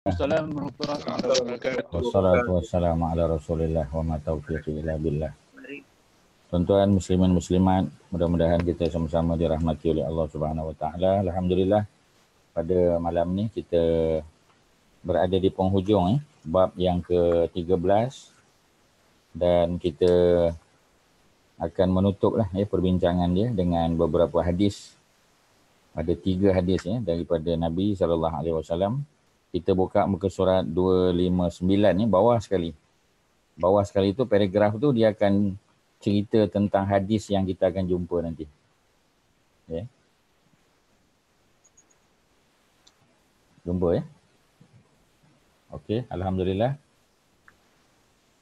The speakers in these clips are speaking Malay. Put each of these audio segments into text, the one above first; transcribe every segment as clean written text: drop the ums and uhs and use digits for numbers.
Assalamualaikum warahmatullahi wabarakatuh. Wassalatu wassalamu ala rasulillah wa ma taufiqi illa billah. Tuan-tuan muslimin muslimat, mudah-mudahan kita sama-sama dirahmati oleh Allah Subhanahu wa taala. Alhamdulillah pada malam ni kita berada di penghujung bab yang ke-13 dan kita akan menutuplah perbincangan dia dengan beberapa hadis. Ada 3 hadis daripada Nabi SAW. Kita buka muka surat 259 ni, bawah sekali. Bawah sekali tu paragraf tu dia akan cerita tentang hadis yang kita akan jumpa nanti. Ya. Jumpa ya. Okey, alhamdulillah.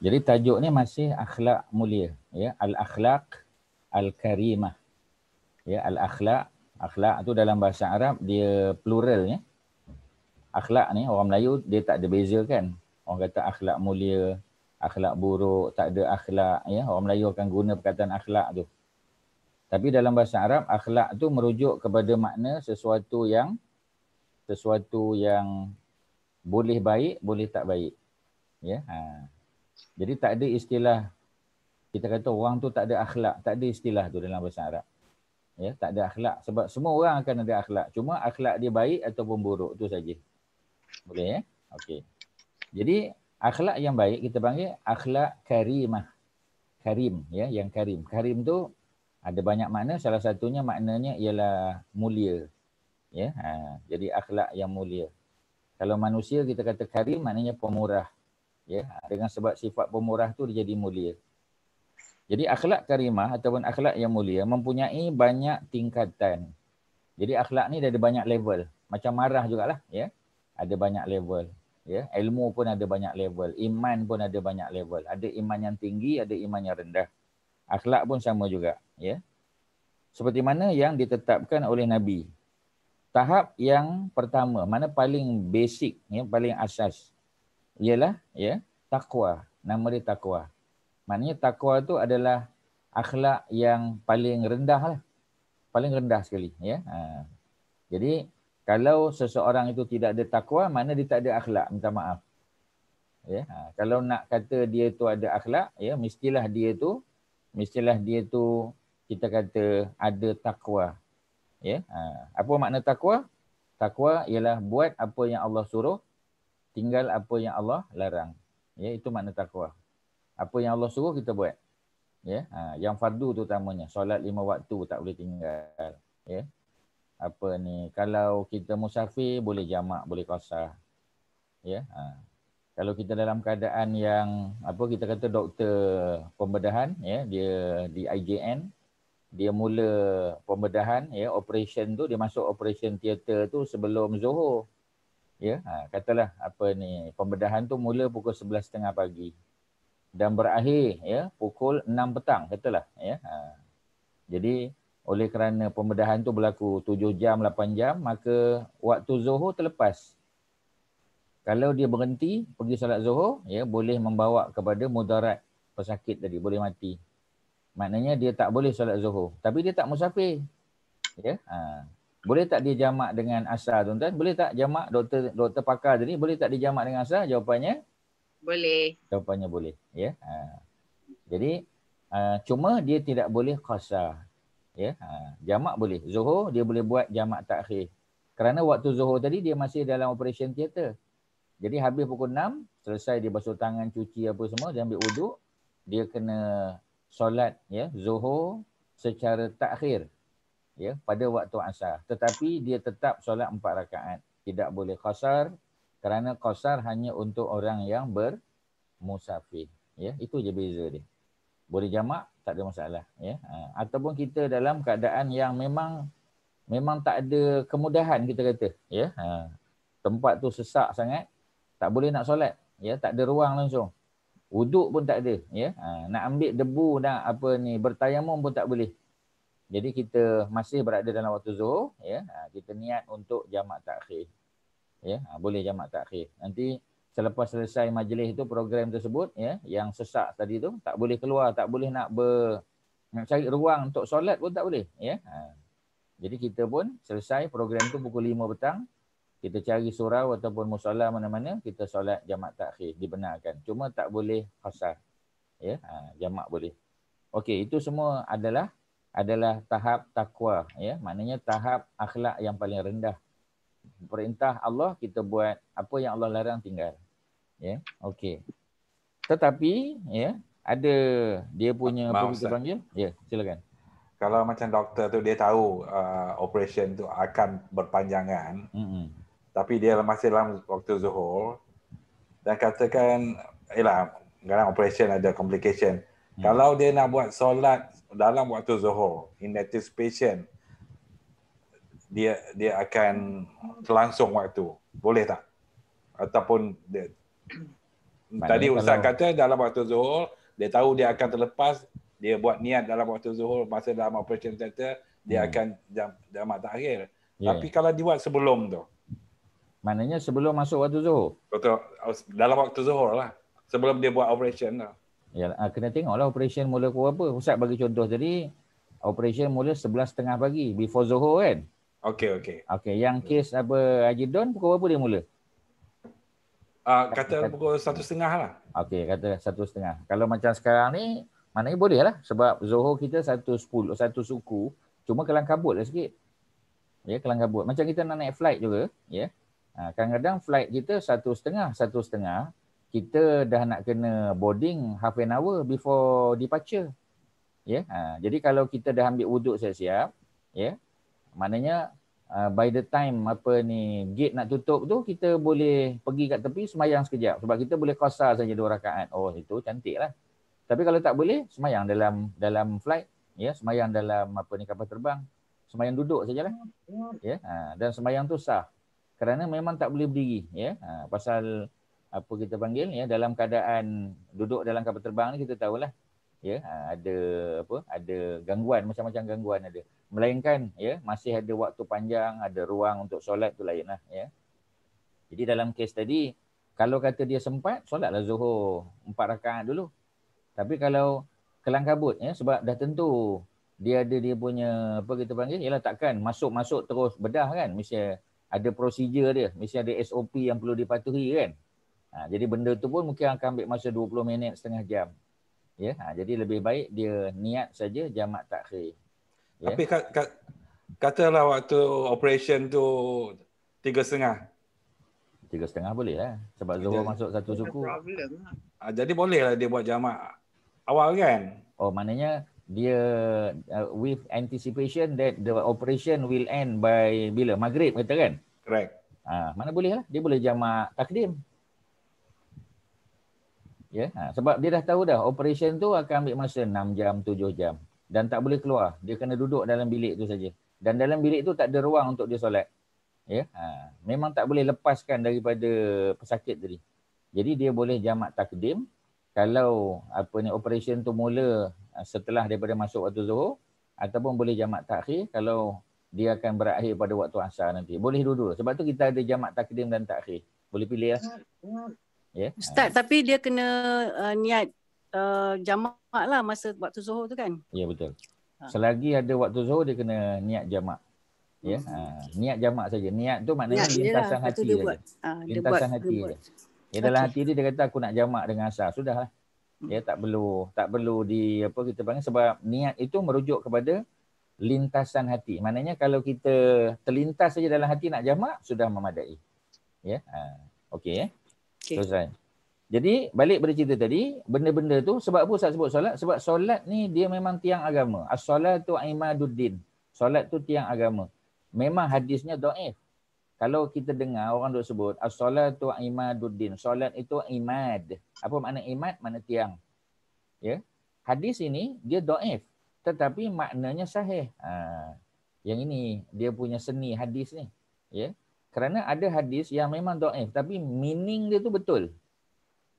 Jadi tajuk ni masih akhlak mulia, ya, al-akhlaq al-karimah. Ya, al-akhlaq, akhlak tu dalam bahasa Arab dia plural ya. Akhlak ni orang Melayu dia tak ada beza kan. Orang kata akhlak mulia, akhlak buruk, tak ada akhlak ya. Orang Melayu akan guna perkataan akhlak tu. Tapi dalam bahasa Arab akhlak tu merujuk kepada makna sesuatu yang boleh baik, boleh tak baik. Ya. Jadi tak ada istilah kita kata orang tu tak ada akhlak, tak ada istilah tu dalam bahasa Arab. Ya, tak ada akhlak sebab semua orang akan ada akhlak. Cuma akhlak dia baik ataupun buruk tu saja. Boleh ya? Okey. Jadi akhlak yang baik kita panggil akhlak karimah. Karim ya, yang karim. Karim tu ada banyak makna, salah satunya maknanya ialah mulia. Ya. Jadi akhlak yang mulia. Kalau manusia kita kata karim maknanya pemurah. Ya, dengan sebab sifat pemurah tu dia jadi mulia. Jadi akhlak karimah ataupun akhlak yang mulia mempunyai banyak tingkatan. Jadi akhlak ni ada banyak level. Macam marah jugalah ya. Ada banyak level. Ya, ilmu pun ada banyak level. Iman pun ada banyak level. Ada iman yang tinggi, ada iman yang rendah. Akhlak pun sama juga. Ya. Seperti mana yang ditetapkan oleh Nabi. Tahap yang pertama, mana paling basic, ya, paling asas. Ialah ya, takwa. Nama dia takwa. Maknanya takwa tu adalah akhlak yang paling rendah lah. Paling rendah sekali. Ya. Jadi kalau seseorang itu tidak ada takwa, mana dia tak ada akhlak, minta maaf. Ya, kalau nak kata dia tu ada akhlak, ya mestilah dia tu kita kata ada takwa. Ya, apa makna takwa? Takwa ialah buat apa yang Allah suruh, tinggal apa yang Allah larang. Ya, itu makna takwa. Apa yang Allah suruh kita buat. Ya, yang fardu terutamanya, solat 5 waktu tak boleh tinggal. Ya. Apa ni, kalau kita musafir boleh jamak, boleh qasar. Ya. Kalau kita dalam keadaan yang apa kita kata doktor pembedahan ya, dia di IJN, dia mula pembedahan ya, operation tu dia masuk operation theater tu sebelum Zuhur. Ya, katalah apa ni, pembedahan tu mula pukul 11.30 pagi dan berakhir ya pukul 6 petang katalah ya. Jadi oleh kerana pembedahan tu berlaku 7 jam, 8 jam, maka waktu Zuhur terlepas. Kalau dia berhenti pergi solat Zuhur, ya boleh membawa kepada mudarat pesakit tadi, boleh mati. Maknanya dia tak boleh solat Zuhur. Tapi dia tak musafir. Ya. Boleh tak dia jamak dengan asar, tuan-tuan? Boleh tak jamak doktor pakar tadi, boleh tak dia jamak dengan asar? Jawapannya boleh. Jawapannya boleh, ya. Jadi cuma dia tidak boleh qasar. Ya, jamak boleh. Zuhur dia boleh buat jamak takhir. Kerana waktu Zuhur tadi dia masih dalam operation theater. Jadi habis pukul 6, selesai dia basuh tangan, cuci apa semua, dia ambil wuduk, dia kena solat ya Zuhur secara takhir ya pada waktu asar. Tetapi dia tetap solat 4 rakaat. Tidak boleh qasar kerana qasar hanya untuk orang yang bermusafir. Ya, itu je beza dia. Boleh jamak, tak ada masalah ya. Ataupun kita dalam keadaan yang memang tak ada kemudahan kita kata ya. Tempat tu sesak sangat, tak boleh nak solat ya, tak ada ruang langsung. Wuduk pun tak ada ya. Nak ambil debu nak apa ni bertayamum pun tak boleh. Jadi kita masih berada dalam waktu Zuhur ya. Kita niat untuk jamak takhir. Ya, boleh jamak takhir. Nanti selepas selesai majlis itu, program tersebut ya, yang sesak tadi tu tak boleh keluar, tak boleh nak cari ruang untuk solat pun tak boleh ya. Jadi kita pun selesai program tu pukul 5 petang, kita cari surau ataupun musalla mana-mana, kita solat jamak takhir dibenarkan. Cuma tak boleh qasar. Ya, jamak boleh. Okey, itu semua adalah tahap takwa, ya. Maknanya tahap akhlak yang paling rendah. Perintah Allah kita buat, apa yang Allah larang tinggal. Ya, okey. Tetapi ya, ada dia punya apa Maaf kita Ustaz. panggil? Ya, silakan. Kalau macam doktor tu dia tahu operation tu akan berpanjangan, tapi dia masih dalam waktu zuhur dan katakan, kadang operation ada complication. Kalau dia nak buat solat dalam waktu zuhur, in anticipation, dia akan terlangsung waktu. Boleh tak? Ataupun tadi Ustaz kata dalam waktu zuhur, dia tahu dia akan terlepas, dia buat niat dalam waktu zuhur, masa dalam operation theater, dia akan jamak takhir. Tapi kalau dibuat sebelum tu, maknanya sebelum masuk waktu zuhur? Betul, dalam waktu zuhur lah. Sebelum dia buat operation lah. Ya, kena tengoklah operation mula pukul apa. Ustaz bagi contoh tadi, operation mula 11.30 pagi, before zuhur kan? Okey. Okey, yang kes apa Haji Don, pukul berapa dia mula? Kata pukul 1.30 lah. Okey, kata 1.30. Kalau macam sekarang ni, maknanya boleh lah. Sebab zuhur kita 1.10, satu suku. Cuma kelang kabut lah sikit. Ya, kelang kabut. Macam kita nak naik flight juga. Ya. Kadang-kadang flight kita 1.30. Kita dah nak kena boarding half an hour before departure. Ya. Jadi kalau kita dah ambil wuduk siap-siap, ya, maknanya by the time gate nak tutup tu, kita boleh pergi kat tepi semayang sekejap. Sebab kita boleh qasar saja 2 rakaat. Oh, itu cantik lah. Tapi kalau tak boleh, semayang dalam flight, ya, semayang dalam kapal terbang. Semayang duduk sajalah. Ya, dan semayang tu sah. Kerana memang tak boleh berdiri, ya. Pasal apa kita panggil, ya, dalam keadaan duduk dalam kapal terbang ni kita tahulah, ya, ada gangguan, macam-macam gangguan ada. Melainkan, ya, masih ada waktu panjang, ada ruang untuk solat, tu lain lah, ya. Jadi dalam kes tadi, kalau kata dia sempat, solatlah zuhur 4 rakaat dulu. Tapi kalau kelang kabut, ya, sebab dah tentu dia ada dia punya apa kita panggil, ialah takkan masuk terus bedah kan, mesti ada prosedur dia, mesti ada SOP yang perlu dipatuhi kan. Jadi benda tu pun mungkin akan ambil masa 20 minit, setengah jam. Ya, jadi lebih baik dia niat saja jamak takhir. Ya. Tapi katalah waktu operation tu 3.30. 3.30 boleh lah. Sebab zuhur masuk satu suku. Jadi bolehlah dia buat jamak awal kan? Oh, maknanya dia with anticipation that the operation will end by bila? Maghrib kata kan? Correct. Mana boleh lah. Dia boleh jamak takdim. Ya, sebab dia dah tahu dah operation tu akan ambil masa 6 jam, 7 jam. Dan tak boleh keluar. Dia kena duduk dalam bilik tu saja. Dan dalam bilik tu tak ada ruang untuk dia solat. Ya, memang tak boleh lepaskan daripada pesakit tadi. Jadi dia boleh jamak takdim kalau operation tu mula setelah daripada masuk waktu zuhur, ataupun boleh jamak takhir kalau dia akan berakhir pada waktu asar nanti. Boleh dua-dua. Sebab tu kita ada jamak takdim dan takhir. Boleh pilih lah. Ya. Ustaz, tapi dia kena niat jamak lah masa waktu zuhur tu kan? Ya, betul. Selagi ada waktu zuhur dia kena niat jamak. Ya, niat jamak saja. Niat tu maknanya lintasan hati saja. Lintasan hati saja. Ya, dalam hati dia kata aku nak jamak dengan asar. Sudahlah. Ya, tak perlu di apa kita panggil, sebab niat itu merujuk kepada lintasan hati. Maknanya kalau kita terlintas saja dalam hati nak jamak, sudah memadai. Ya. Okey ya. Selesai. Jadi balik pada cerita tadi, benda-benda tu sebab apa Ustaz sebut solat? Sebab solat ni dia memang tiang agama. As-salatu imaduddin. Solat tu tiang agama. Memang hadisnya dhaif. Kalau kita dengar orang duk sebut as-salatu imaduddin. Solat itu imad. Apa makna imad? Makna tiang. Ya. Hadis ini dia dhaif, tetapi maknanya sahih. Yang ini dia punya seni hadis ni. Ya. Kerana ada hadis yang memang dhaif tapi meaning dia tu betul.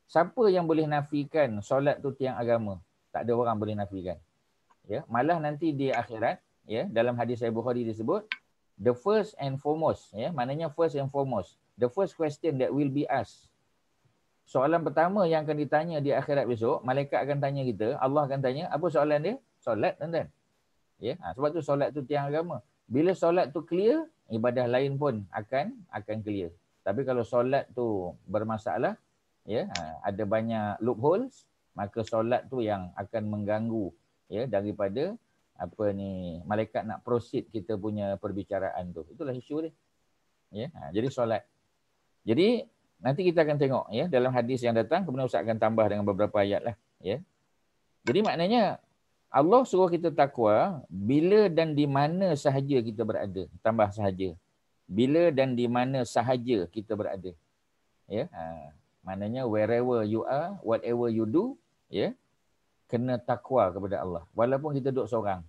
Siapa yang boleh nafikan solat tu tiang agama? Tak ada orang boleh nafikan. Ya, malah nanti di akhirat, ya, dalam hadis Sahih Bukhari disebut the first and foremost, ya, maknanya first and foremost. The first question that will be asked. Soalan pertama yang akan ditanya di akhirat besok, malaikat akan tanya kita, Allah akan tanya, apa soalan dia? Solat, tuan-tuan. Ya, sebab tu solat tu tiang agama. Bila solat tu clear, ibadah lain pun akan clear. Tapi kalau solat tu bermasalah, ya, ada banyak loopholes, maka solat tu yang akan mengganggu, ya, daripada malaikat nak proceed kita punya perbicaraan tu. Itulah isu dia. Ya, jadi solat. Jadi nanti kita akan tengok, ya, dalam hadis yang datang, kemudian Ustaz akan tambah dengan beberapa ayat lah, ya. Jadi maknanya Allah suruh kita takwa bila dan di mana sahaja kita berada. Tambah sahaja. Bila dan di mana sahaja kita berada. Ya, maknanya wherever you are, whatever you do, ya, kena takwa kepada Allah. Walaupun kita duduk seorang.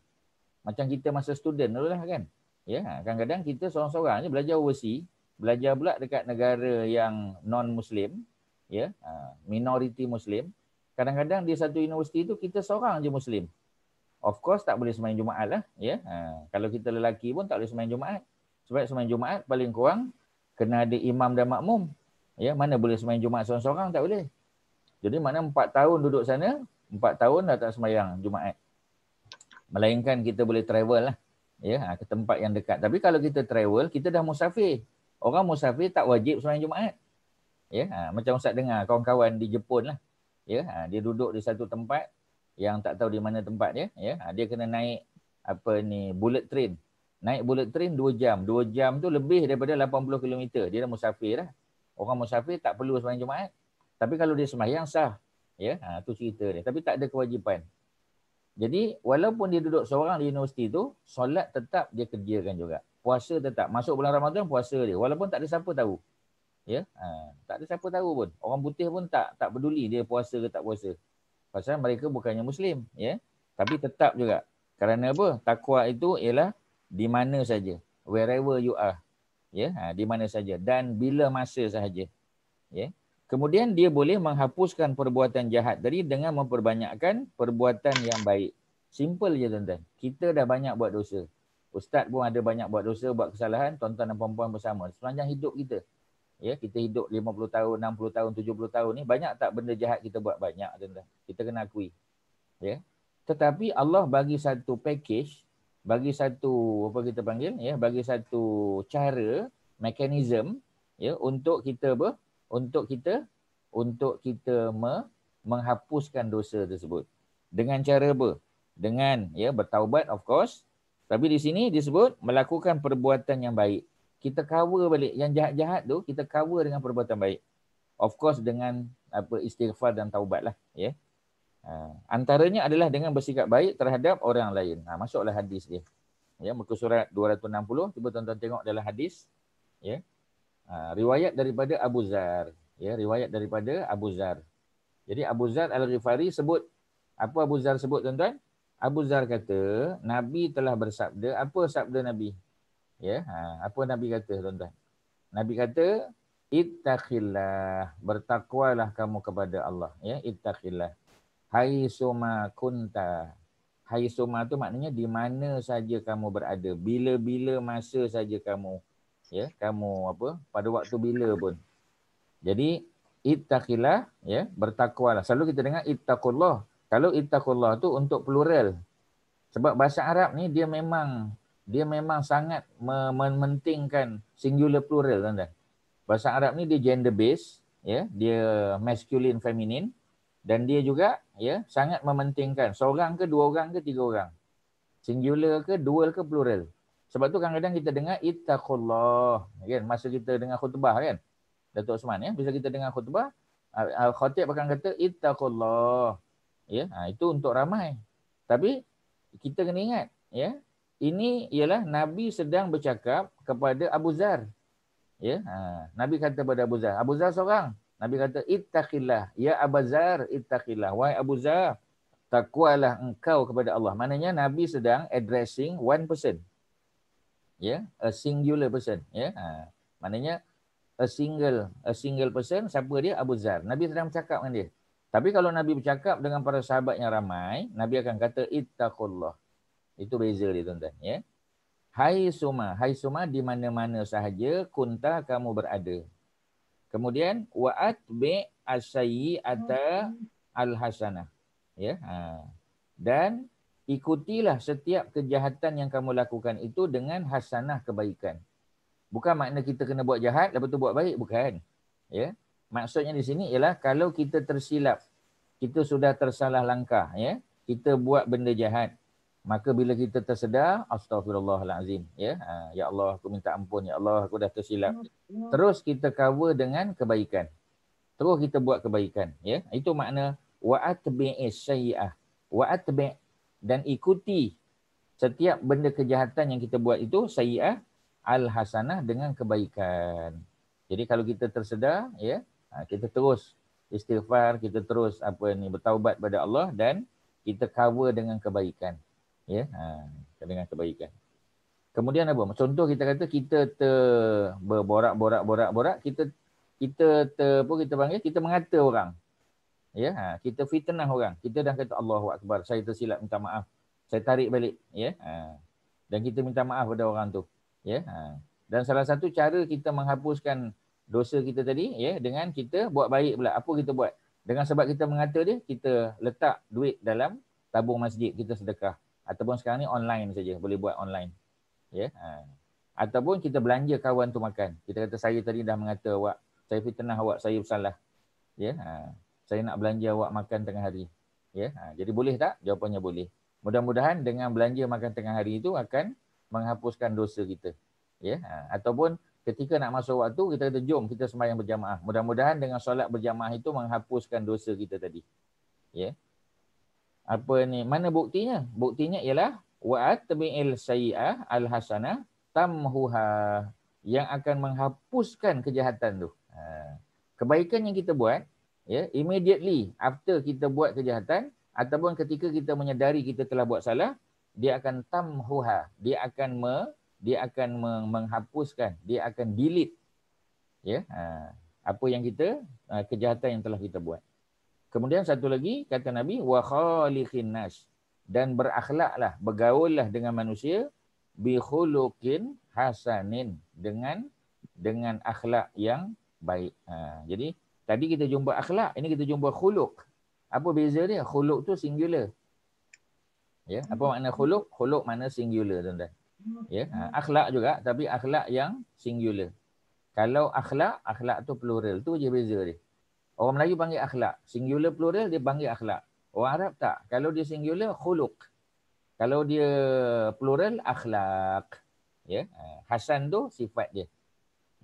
Macam kita masa student dulu lah kan. Ya, kadang-kadang kita seorang-seorang je belajar overseas, belajar pula dekat negara yang non-Muslim, ya, minoriti Muslim. Kadang-kadang di satu universiti tu kita seorang je Muslim. Of course tak boleh sembahyang Jumaat lah, ya. Kalau kita lelaki pun tak boleh sembahyang Jumaat. Sebab sembahyang Jumaat paling kurang kena ada imam dan makmum. Ya, mana boleh sembahyang Jumaat seorang-seorang, tak boleh. Jadi mana 4 tahun duduk sana, 4 tahun dah tak sembahyang Jumaat. Melainkan kita boleh travel lah, ya, ke tempat yang dekat. Tapi kalau kita travel, kita dah musafir. Orang musafir tak wajib sembahyang Jumaat. Ya, macam Ustaz dengar kawan-kawan di Jepun lah. Ya, dia duduk di satu tempat yang tak tahu di mana tempat dia, ya. Dia kena naik bullet train. Naik bullet train 2 jam. 2 jam tu lebih daripada 80 km. Dia dah musafir lah. Orang musafir tak perlu sembahyang Jumaat. Tapi kalau dia sembahyang sah. Ya, tu cerita dia. Tapi tak ada kewajipan. Jadi walaupun dia duduk seorang di universiti tu, solat tetap dia kerjakan juga. Puasa tetap. Masuk bulan Ramadan puasa dia. Walaupun tak ada siapa tahu. Ya, tak ada siapa tahu pun. Orang putih pun tak peduli dia puasa ke tak puasa. Pasal mereka bukannya Muslim, ya. Tapi tetap juga. Kerana apa? Takwa itu ialah di mana saja, wherever you are, ya, di mana saja dan bila masa sahaja, ya. Kemudian dia boleh menghapuskan perbuatan jahat tadi dengan memperbanyakkan perbuatan yang baik. Simple je tuan-tuan. Kita dah banyak buat dosa. Ustaz pun ada banyak buat dosa, buat kesalahan, tuan-tuan dan puan-puan bersama sepanjang hidup kita. Ya, kita hidup 50 tahun, 60 tahun, 70 tahun ni banyak tak benda jahat kita buat? Banyak, tuan-tuan. Kita kena akui. Ya. Tetapi Allah bagi satu package, bagi satu bagi satu cara, mekanisme, ya, untuk kita menghapuskan dosa tersebut. Dengan cara apa? Dengan, ya, bertaubat of course. Tapi di sini disebut melakukan perbuatan yang baik. Kita cover balik yang jahat-jahat tu, kita cover dengan perbuatan baik. Of course dengan istighfar dan taubat lah, ya. Antaranya adalah dengan bersikap baik terhadap orang lain. Masuklah hadis dia. Ya, muka surat 260, cuba tuan-tuan tengok dalam hadis, ya. Riwayat daripada Abu Zar, ya, riwayat daripada Abu Zar. Jadi Abu Zar Al-Ghifari sebut, apa Abu Zar sebut tuan-tuan? Abu Zar kata, Nabi telah bersabda. Apa sabda Nabi? Ya, apa Nabi kata tuan-tuan? Nabi kata, ittaqillah, bertakwalah kamu kepada Allah, ya, ittaqillah. Haitsuma kunta. Haitsuma tu maknanya di mana saja kamu berada, bila-bila masa saja kamu, ya, kamu pada waktu bila pun. Jadi ittaqillah, ya, bertakwalah. Selalu kita dengar ittaqullah. Kalau ittaqullah tu untuk plural. Sebab bahasa Arab ni dia memang sangat mementingkan singular plural, tuan-tuan. Bahasa Arab ni dia gender based, ya, dia masculine feminine, dan dia juga, ya, sangat mementingkan seorang ke, 2 orang ke, 3 orang. Singular ke, dual ke, plural. Sebab tu kadang-kadang kita dengar ittaqullah, kan, masa kita dengar khutbah, kan, Datuk Osman, ya, bisa kita dengar khutbah, khatib akan kata ittaqullah, ya, itu untuk ramai. Tapi kita kena ingat, ya, ini ialah Nabi sedang bercakap kepada Abu Zar. Ya, Nabi kata kepada Abu Zar seorang. Nabi kata ittaqillah, ya Abu Zar, ittaqillah, wahai Abu Zar, takwalah engkau kepada Allah. Maknanya Nabi sedang addressing one person. Ya, a singular person, ya. Maknanya a single person, siapa dia? Abu Zar. Nabi sedang bercakap dengan dia. Tapi kalau Nabi bercakap dengan para sahabat yang ramai, Nabi akan kata ittaqullah. Itu beza dia, tuan-tuan, ya. Haitsuma di mana-mana sahaja kunta kamu berada. Kemudian wa'at bi asyi'ata al-hasanah, ya. Dan ikutilah setiap kejahatan yang kamu lakukan itu dengan hasanah, kebaikan. Bukan makna kita kena buat jahat lepas tu buat baik, bukan. Ya. Maksudnya di sini ialah kalau kita tersilap, kita sudah tersalah langkah, ya. Kita buat benda jahat. Maka bila kita tersedar, astagfirullahalazim, ya. Ya Allah, aku minta ampun, ya Allah, aku dah tersilap. Terus kita cover dengan kebaikan. Terus kita buat kebaikan, ya. Itu makna wa'atbi'is sayyi'ah. Wa'atbi' dan ikuti setiap benda kejahatan yang kita buat itu sayyi'ah al-hasanah dengan kebaikan. Jadi kalau kita tersedar, ya, kita terus istighfar, kita terus bertaubat pada Allah dan kita cover dengan kebaikan. Ya, dengan kebaikan. Kemudian apa? Contoh kita kata kita berborak-borak, kita panggil, kita mengata orang. Ya, kita fitnah orang. Kita dah kata Allahu Akbar, saya tersilap, minta maaf. Saya tarik balik, ya. Dan kita minta maaf pada orang tu. Ya, dan salah satu cara kita menghapuskan dosa kita tadi, ya, dengan kita buat baik pula. Apa kita buat? Dengan sebab kita mengata dia, kita letak duit dalam tabung masjid, kita sedekah. Ataupun sekarang ni online saja, boleh buat online. Ya, ataupun kita belanja kawan tu makan. Kita kata saya tadi dah mengata awak, saya fitnah awak, saya bersalah. Ya, saya nak belanja awak makan tengah hari. Ya, jadi boleh tak? Jawapannya boleh. Mudah-mudahan dengan belanja makan tengah hari itu akan menghapuskan dosa kita. Ya, ataupun ketika nak masuk waktu, kita kata jom kita sembahyang berjamaah. Mudah-mudahan dengan solat berjamaah itu menghapuskan dosa kita tadi. Ya. Mana buktinya? Buktinya ialah wa'atbi'il sayyi'ah al-hasanah tamhuha, yang akan menghapuskan kejahatan tu. Kebaikan yang kita buat, ya, immediately after kita buat kejahatan ataupun ketika kita menyedari kita telah buat salah, dia akan tamhuha, dia akan menghapuskan, dia akan delete, ya, apa yang kita, kejahatan yang telah kita buat. Kemudian satu lagi kata Nabi, wa khaliqin nas, dan berakhlaklah, bergaullah dengan manusia bi khuluqin hasanin, dengan akhlak yang baik. Jadi tadi kita jumpa akhlak, ini kita jumpa khuluq. Apa beza dia? Khuluq tu singular. Ya, apa makna khuluq? Khuluq makna singular, tuan-tuan. Ya, akhlak juga, tapi akhlak yang singular. Kalau akhlak tu plural, tu je beza dia. Orang Melayu panggil akhlak, singular plural dia panggil akhlak. Orang Arab tak. Kalau dia singular khuluq. Kalau dia plural akhlak. Ya, hasan tu sifat dia.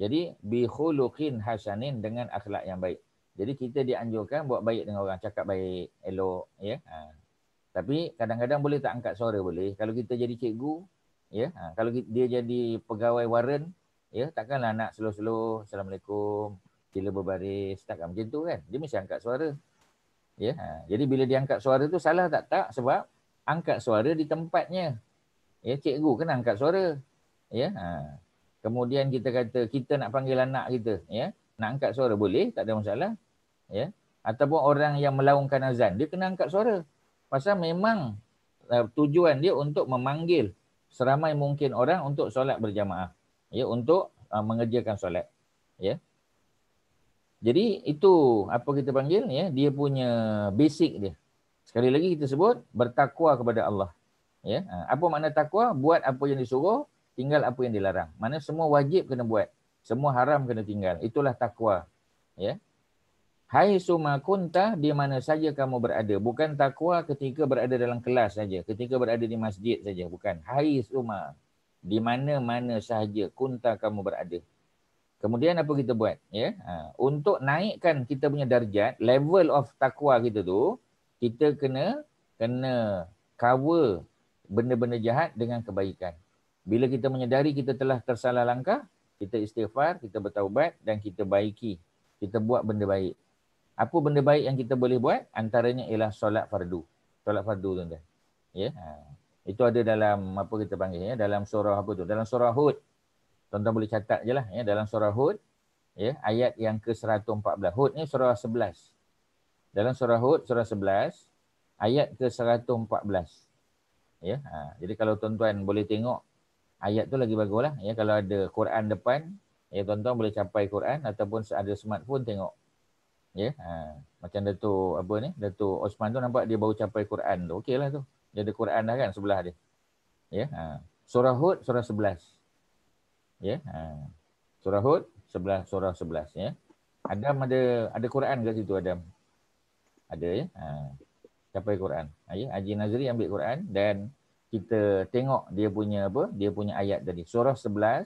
Jadi bi khuluqin hasanin, dengan akhlak yang baik. Jadi kita dianjurkan buat baik dengan orang, cakap baik, elok, ya. Tapi kadang-kadang boleh tak angkat suara, boleh. Kalau kita jadi cikgu, ya, kalau dia jadi pegawai waran, ya, takkanlah nak slow-slow, Assalamualaikum, sila berbaris, takkan macam tu kan. Dia mesti angkat suara. Ya, jadi bila dia angkat suara tu salah tak? Tak, sebab angkat suara di tempatnya. Ya, cikgu kena angkat suara. Ya, kemudian kita kata kita nak panggil anak kita, ya, nak angkat suara boleh, tak ada masalah. Ya, ataupun orang yang melaungkan azan, dia kena angkat suara. Pasal memang tujuan dia untuk memanggil seramai mungkin orang untuk solat berjamaah. Ya, untuk mengerjakan solat. Ya. Jadi itu apa kita panggil, ya, dia punya basic dia. Sekali lagi kita sebut bertakwa kepada Allah. Ya, apa makna takwa? Buat apa yang disuruh, tinggal apa yang dilarang. Mana semua wajib kena buat, semua haram kena tinggal. Itulah takwa. Ya. Hai summa kunta, di mana saja kamu berada. Bukan takwa ketika berada dalam kelas saja, ketika berada di masjid saja, bukan. Hai summa, di mana-mana sahaja kunta kamu berada. Kemudian apa kita buat? Ya, untuk naikkan kita punya darjat, level of takwa kita tu, kita kena cover benda-benda jahat dengan kebaikan. Bila kita menyedari kita telah tersalah langkah, kita istighfar, kita bertaubat dan kita baiki. Kita buat benda baik. Apa benda baik yang kita boleh buat? Antaranya ialah solat fardu. Solat fardu, tuan-tuan. Ya, itu ada dalam apa kita panggil, ya, dalam surah apa tu? Dalam surah Hud. Tuan-tuan boleh catat je lah, ya, dalam surah Hud, ya, ayat yang ke-114. Hud ni surah 11. Dalam surah Hud surah 11 ayat ke-114. Ya, jadi kalau tuan-tuan boleh tengok ayat tu lagi baguslah, ya, kalau ada Quran depan, ya, tuan-tuan boleh capai Quran ataupun ada smartphone tengok. Ya, macam Datuk Datuk Osman tu nampak dia baru capai Quran tu. Okeylah tu. Dia ada Quran dah kan sebelah dia. Ya, surah Hud surah 11. Ya, Surah Hud, surah 11 ya. Adam ada Quran kat situ Adam. Ada ya. Capai Quran. Ya, Haji Nazri ambil Quran dan kita tengok dia punya apa? Dia punya ayat tadi. Surah 11,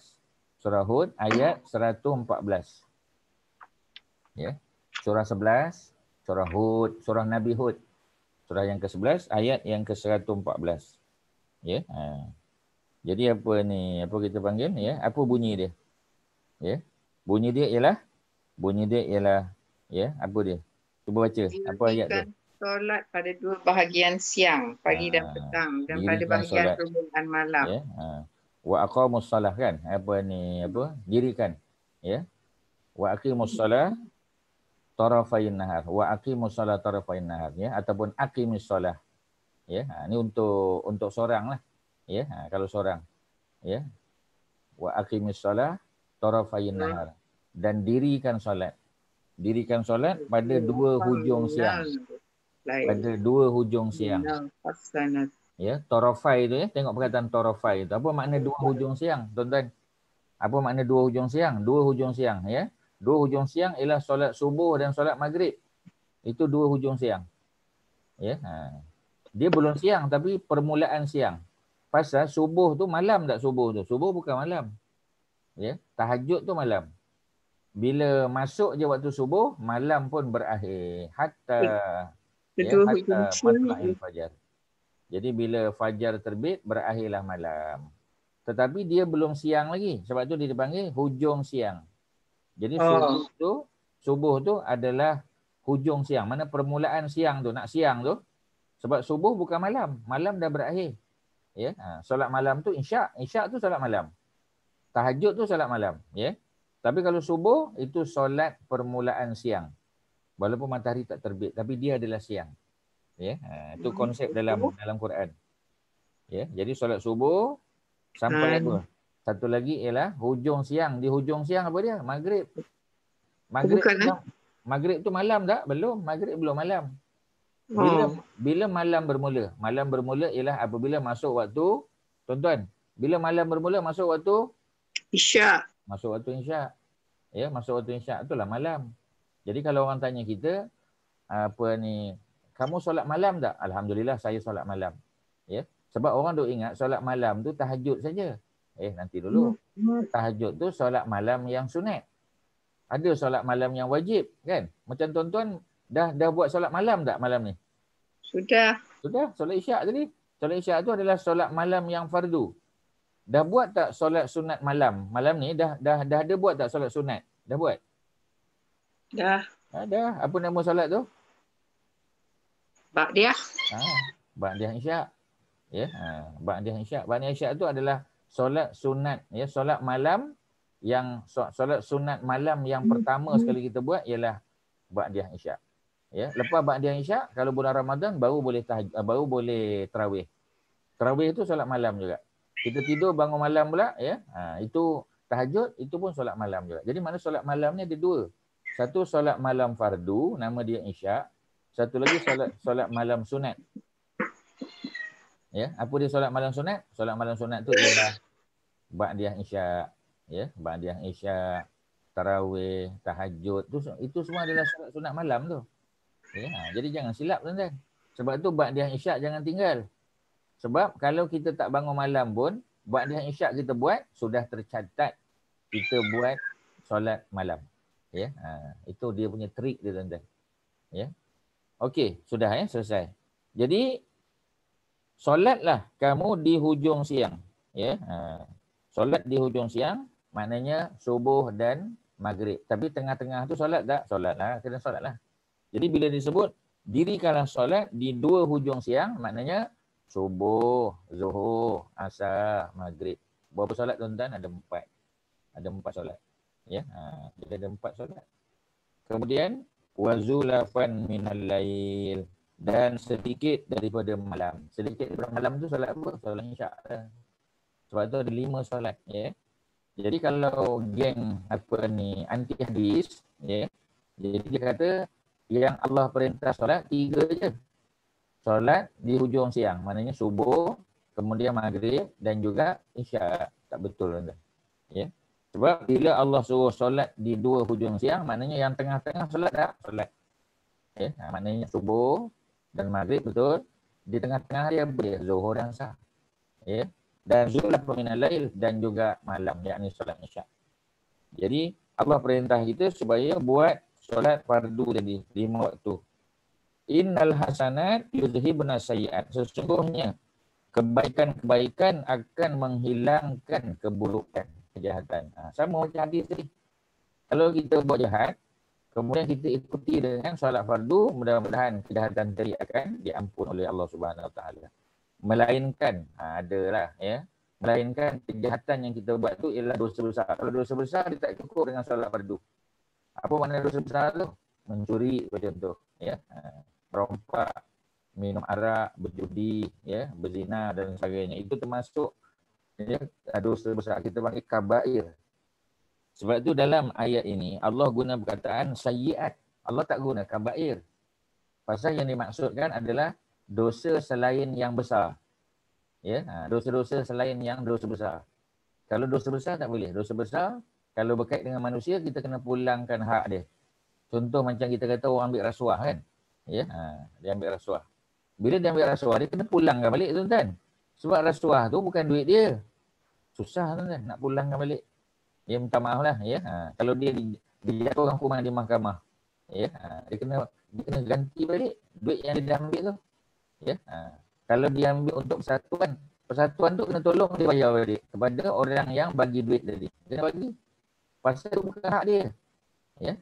surah Hud ayat 114. Ya. Surah 11, surah Hud, surah Nabi Hud. Surah yang ke-11 ayat yang ke-114. Ya. Jadi apa ni? Apa kita panggil ya? Apa bunyi dia? Ya. Bunyi dia ialah ya, apa dia? Cuba baca. Apa ayat tu? Solat pada dua bahagian siang, pagi dan petang, dan pada bahagian subuh dan malam. Ya. Wa aqamus salah kan? Apa ni? Apa? Dirikan. Ya. Wa aqimus salah tarafain nahar. Wa aqimus salah tarafain nahar ya, ataupun aqimis salah. Ya. Ini untuk seorang lah. Ya. Kalau seorang. Ya. Wa aqimis salah tarafain nahar. Dan dirikan solat. Dirikan solat pada dua hujung siang. Pada dua hujung siang. Ya, torofai tu ya. Tengok perkataan torofai tu. Apa makna dua hujung siang, tuan-tuan? Apa makna dua hujung siang? Dua hujung siang ya. Dua hujung siang ialah solat subuh dan solat maghrib. Itu dua hujung siang. Ya. Dia belum siang tapi permulaan siang. Pasal subuh tu malam tak subuh tu? Subuh bukan malam. Ya, tahajud tu malam. Bila masuk je waktu subuh, malam pun berakhir. Hatta matla'il fajar. Jadi bila fajar terbit, berakhirlah malam. Tetapi dia belum siang lagi. Sebab tu dia dipanggil hujung siang. Jadi subuh tu adalah hujung siang. Mana permulaan siang tu, nak siang tu. Sebab subuh bukan malam. Malam dah berakhir. Ya, solat malam tu isyak. Isyak tu solat malam. Tahajud tu solat malam. Ya. Tapi kalau subuh, itu solat permulaan siang. Walaupun matahari tak terbit. Tapi dia adalah siang. Ya, itu konsep dalam Quran. Ya, jadi solat subuh sampai apa? Satu lagi ialah hujung siang. Di hujung siang apa dia? Maghrib. Maghrib tu malam tak? Belum. Maghrib belum malam. Bila malam bermula? Malam bermula ialah apabila masuk waktu, tuan-tuan, bila malam bermula masuk waktu isyak. Masuk waktu isyak. Ya, masuk waktu isyak itulah malam. Jadi kalau orang tanya kita, apa ni, kamu solat malam tak? Alhamdulillah saya solat malam. Ya. Sebab orang duk ingat solat malam tu tahajud saja. Nanti dulu. Tahajud tu solat malam yang sunat. Ada solat malam yang wajib kan? Macam tuan-tuan dah buat solat malam tak malam ni? Sudah. Solat isyak tadi. Solat isyak tu adalah solat malam yang fardu. Dah buat tak solat sunat malam? Malam ni dah ada buat tak solat sunat? Dah buat? Dah. Dah. Apa nama solat tu? Ba'diyah. Ba'diyah isyak. Ya, Ba'diyah isyak. Ba'diyah isyak tu adalah solat sunat, ya, solat malam yang solat sunat malam yang pertama sekali kita buat ialah Ba'diyah isyak. Ya, lepas Ba'diyah isyak kalau bulan Ramadan baru boleh tarawih. Tarawih itu solat malam juga. Kita tidur bangun malam pula ya. Itu tahajud, itu pun solat malam juga. Jadi mana solat malam ni ada dua. Satu solat malam fardu, nama dia isyak. Satu lagi solat malam sunat. Ya, apa dia solat malam sunat? Solat malam sunat tu ialah Ba'diyah isyak, ya, Ba'diyah isyak, tarawih, tahajud, itu semua adalah solat sunat malam tu. Ya, jadi jangan silap tuan-tuan. Sebab tu Ba'diyah isyak jangan tinggal. Sebab kalau kita tak bangun malam pun, Ba'diyah isyak kita buat, sudah tercatat kita buat solat malam. Ya, itu dia punya trik dia tuan-tuan. Ya. Okey, sudah ya, selesai. Jadi solatlah kamu di hujung siang. Ya, solat di hujung siang maknanya subuh dan maghrib. Tapi tengah-tengah tu solat tak? Solatlah, kena solatlah. Jadi bila disebut dirikanlah solat di dua hujung siang, maknanya subuh, zuhur, asar, maghrib. Berapa solat tuan-tuan? Ada 4. Ada 4 solat. Ya, jadi ada 4 solat. Kemudian wazulafan minal lail, dan sedikit daripada malam. Sedikit daripada malam tu solat apa? Solat isyak. Sebab tu ada 5 solat, ya. Jadi kalau geng apa ni anti hadis, ya. Jadi dia kata yang Allah perintah solat 3 je. Solat di hujung siang, maknanya subuh, kemudian maghrib dan juga isyak. Tak betul tuan-tuan. Ya. Sebab bila Allah suruh solat di dua hujung siang, maknanya yang tengah-tengah solat dah solat. Ya, maknanya subuh dan maghrib betul. Di tengah-tengah dia boleh zuhur dan asar. Ya. Dan zuhur minal lail dan juga malam, yakni solat isyak. Jadi Allah perintah kita supaya buat solat fardu tadi 5 waktu. Innal hasanat yuzhibna sayyi'at. Sesungguhnya kebaikan-kebaikan akan menghilangkan keburukan, kejahatan. Sama macam hadis tadi. Kalau kita buat jahat, kemudian kita ikuti dengan solat fardu, mudah-mudahan kejahatan tadi akan diampun oleh Allah Subhanahu Wa Taala. Melainkan adalah ya, melainkan kejahatan yang kita buat tu ialah dosa besar. Kalau dosa besar dia tak cukup dengan solat fardu. Apa makna dosa besar tu? Mencuri contoh, ya, merompak, minum arak, berjudi, ya, berzina dan sebagainya. Itu termasuk ya, dosa besar. Kita panggil kabair. Sebab itu dalam ayat ini Allah guna perkataan sayyiat. Allah tak guna kabair. Pasal yang dimaksudkan adalah dosa selain yang besar. Ya, dosa-dosa selain yang dosa besar. Kalau dosa besar tak boleh. Dosa besar kalau berkait dengan manusia kita kena pulangkan hak dia. Contoh macam kita kata orang ambil rasuah kan. Ya, dia ambil rasuah. Bila dia ambil rasuah dia kena pulangkan balik tuan-tuan. Sebab rasuah tu bukan duit dia. Susah tuan-tuan nak pulangkan balik. Dia minta maaf lah, ya. Kalau dia dijatuhkan hukuman di mahkamah, ya, dia kena ganti balik duit yang dia dah ambil tu, ya. Kalau dia ambil untuk persatuan tu kena tolong dia bayar balik kepada orang yang bagi duit tadi. Kena bagi. Pasal tu bukan hak dia, ya.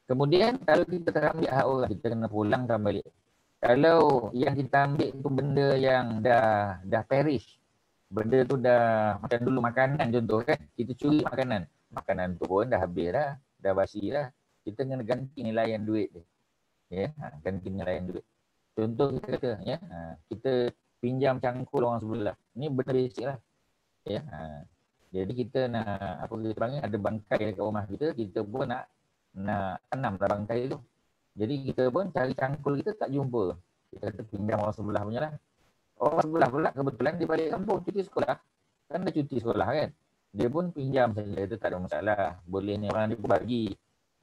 Kemudian kalau kita terambil hak orang, kita kena pulangkan balik. Kalau yang kita ambil tu benda yang dah perish, benda tu dah macam dulu makanan contoh kan, kita curi makanan tu pun dah habis dah basi dah, kita kena ganti nilaian duit dia, ya, ganti nilaian duit. Contoh kita kata, ya, kita pinjam cangkul orang sebelah, ni benda basic lah, ya. Jadi kita nak apa kita panggil, ada bangkai dekat rumah kita pun nak tanam lah bangkai tu. Jadi kita pun cari cangkul kita tak jumpa, kita kata pinjam orang sebelah punya lah. Orang sebelah pula kebetulan dia balik kampung cuti sekolah. Kan dah cuti sekolah kan. Dia pun pinjam saja. Itu tak ada masalah. Boleh ni orang dia pun bagi.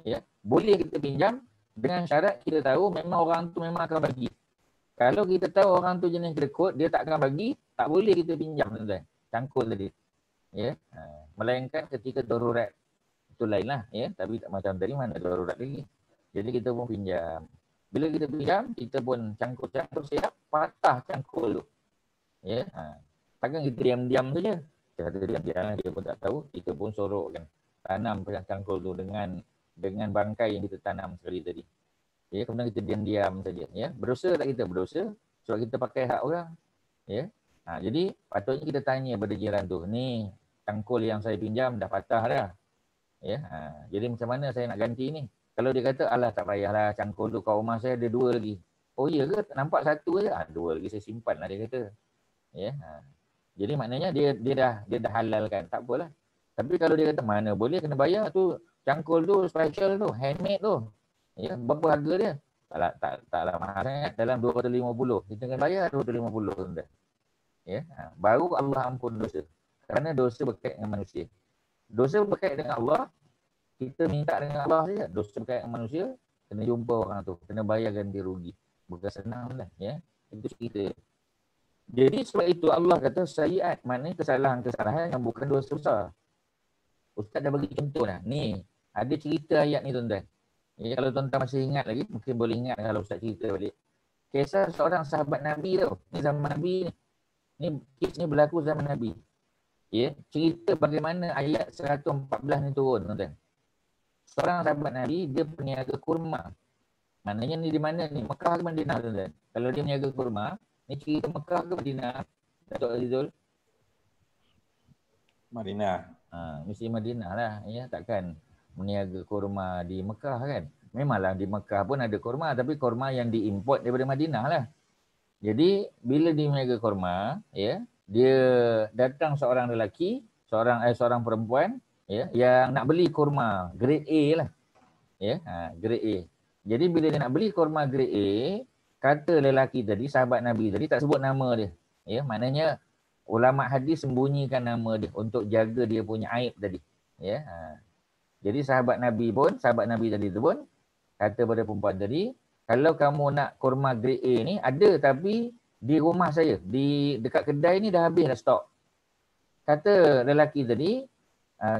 Ya. Boleh kita pinjam dengan syarat kita tahu memang orang tu memang akan bagi. Kalau kita tahu orang tu jenis kedekut, dia tak akan bagi, tak boleh kita pinjam tuan-tuan. Cangkul tadi. Ya. Melainkan ketika darurat. Itu lain lah. Ya. Tapi tak macam tadi mana darurat lagi. Jadi kita pun pinjam. Bila kita pinjam, kita pun cangkul siap, patah cangkul tu. Ya, takkan kita diam-diam saja. Kita kata diam-diam, dia pun tak tahu. Kita pun sorokkan, tanam cangkul tu dengan bangkai yang kita tanam sekali tadi. Ya, kemudian kita diam-diam saja. Ya, berdosa tak kita? Berdosa sebab kita pakai hak orang. Ya, jadi patutnya kita tanya pada jiran tu, ni cangkul yang saya pinjam dah patah dah. Ya, jadi macam mana saya nak ganti ni? Kalau dia kata, alah tak payahlah, cangkul tu kat rumah saya ada 2 lagi. Oh iya ke? Nampak 1 je? 2 lagi saya simpan lah, dia kata. Ya. Jadi maknanya dia dah halalkan. Tak apalah. Tapi kalau dia kata mana boleh kena bayar tu, cangkul tu special tu, handmade tu. Ya, berapa harga dia? Taklah mahal sangat, dalam 250. Kita kena bayar 250 tuan-tuan. Ya. Baru Allah ampun dosa. Kerana dosa berkait dengan manusia. Dosa berkait dengan Allah, kita minta dengan Allah saja. Dosa berkait dengan manusia, kena jumpa orang tu, kena bayar ganti rugi. Bukan senang lah, ya. Itu cerita. Jadi sebab itu Allah kata sayyiat, maknanya kesalahan-kesalahan yang bukan dosa besar. Ustaz dah bagi contoh dah. Ni, ada cerita ayat ni tuan-tuan. Ya, kalau tuan-tuan masih ingat lagi, mungkin boleh ingat kalau Ustaz cerita balik. Kisah seorang sahabat Nabi tu. Ni zaman Nabi ni. Kes ni berlaku zaman Nabi. Ya, cerita bagaimana ayat 114 ni turun tuan-tuan. Seorang sahabat Nabi, dia peniaga kurma. Maknanya ni di mana ni? Mekah ke Madinah tuan-tuan? Kalau dia peniaga kurma, ni cerita Mekah ke Madinah? Datuk Azizul? Madinah. Mesti Madinah lah. Ya, takkan meniaga kurma di Mekah kan? Memanglah di Mekah pun ada kurma, tapi kurma yang diimport daripada Madinah lah. Jadi, bila dia meniaga kurma, ya, dia datang seorang lelaki, seorang perempuan, ya, yang nak beli kurma grade A lah. Ya, grade A. Jadi bila dia nak beli kurma grade A, kata lelaki tadi, sahabat Nabi tadi, tak sebut nama dia. Ya, maknanya ulama hadis sembunyikan nama dia untuk jaga dia punya aib tadi. Ya. Jadi sahabat Nabi tadi tu pun kata pada perempuan tadi, kalau kamu nak kurma grade A ni ada, tapi di rumah saya, di dekat kedai ni dah habis dah stok. Kata lelaki tadi,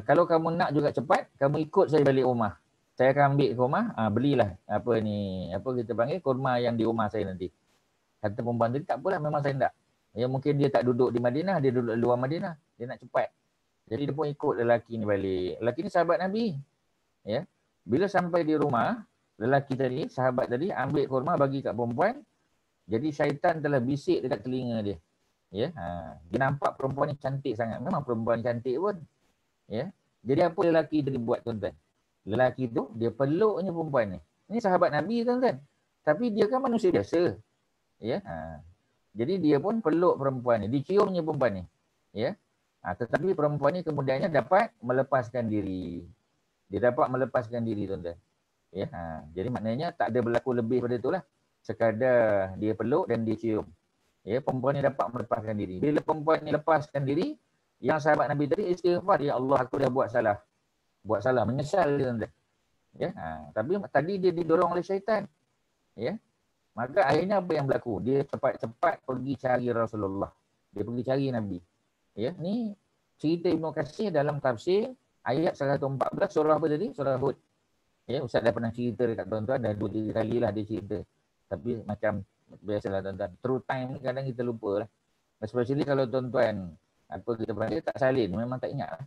kalau kamu nak juga cepat, kamu ikut saya balik rumah. Saya akan ambil ke rumah, belilah apa kita panggil kurma yang di rumah saya nanti. Kata perempuan tadi, tak apalah, memang saya tak. Ya, mungkin dia tak duduk di Madinah, dia duduk di luar Madinah. Dia nak cepat. Jadi dia pun ikut lelaki ni balik. Lelaki ni sahabat Nabi. Ya. Bila sampai di rumah, lelaki tadi, sahabat tadi ambil kurma bagi kat perempuan. Jadi syaitan telah bisik dekat telinga dia. Ya. Dia nampak perempuan ni cantik sangat. Memang perempuan cantik pun. Ya. Jadi apa lelaki tadi buat, tuan-tuan? Lelaki tu dia peluknya perempuan ni. Ini sahabat Nabi, tuan-tuan. Tapi dia kan manusia biasa. Ya. Jadi dia pun peluk perempuan ni, diciumnya perempuan ni. Ya. Tetapi perempuan ni kemudiannya dapat melepaskan diri. Dia dapat melepaskan diri, tuan-tuan. Ya. Jadi maknanya tak ada berlaku lebih pada itulah. Sekadar dia peluk dan dia cium. Ya, perempuan ni dapat melepaskan diri. Bila perempuan ni lepaskan diri, yang sahabat Nabi tadi istighfar, ya Allah, aku dah buat salah. Buat salah, menyesal dia, tuan-tuan. Ya. Tapi tadi dia didorong oleh syaitan. Ya. Maka akhirnya apa yang berlaku? Dia cepat-cepat pergi cari Rasulullah. Dia pergi cari Nabi. Ya, ni cerita Ibnu Katsir dalam tafsir ayat 114 surah apa tadi? Surah Hud. Ya, Ustaz dah pernah cerita dekat tuan-tuan, dah 2-3 kali lah dia cerita. Tapi macam biasalah tuan-tuan, true time ni kadang kita lupa lah. Especially kalau tuan-tuan apa kita panggil tak salin, memang tak ingat lah.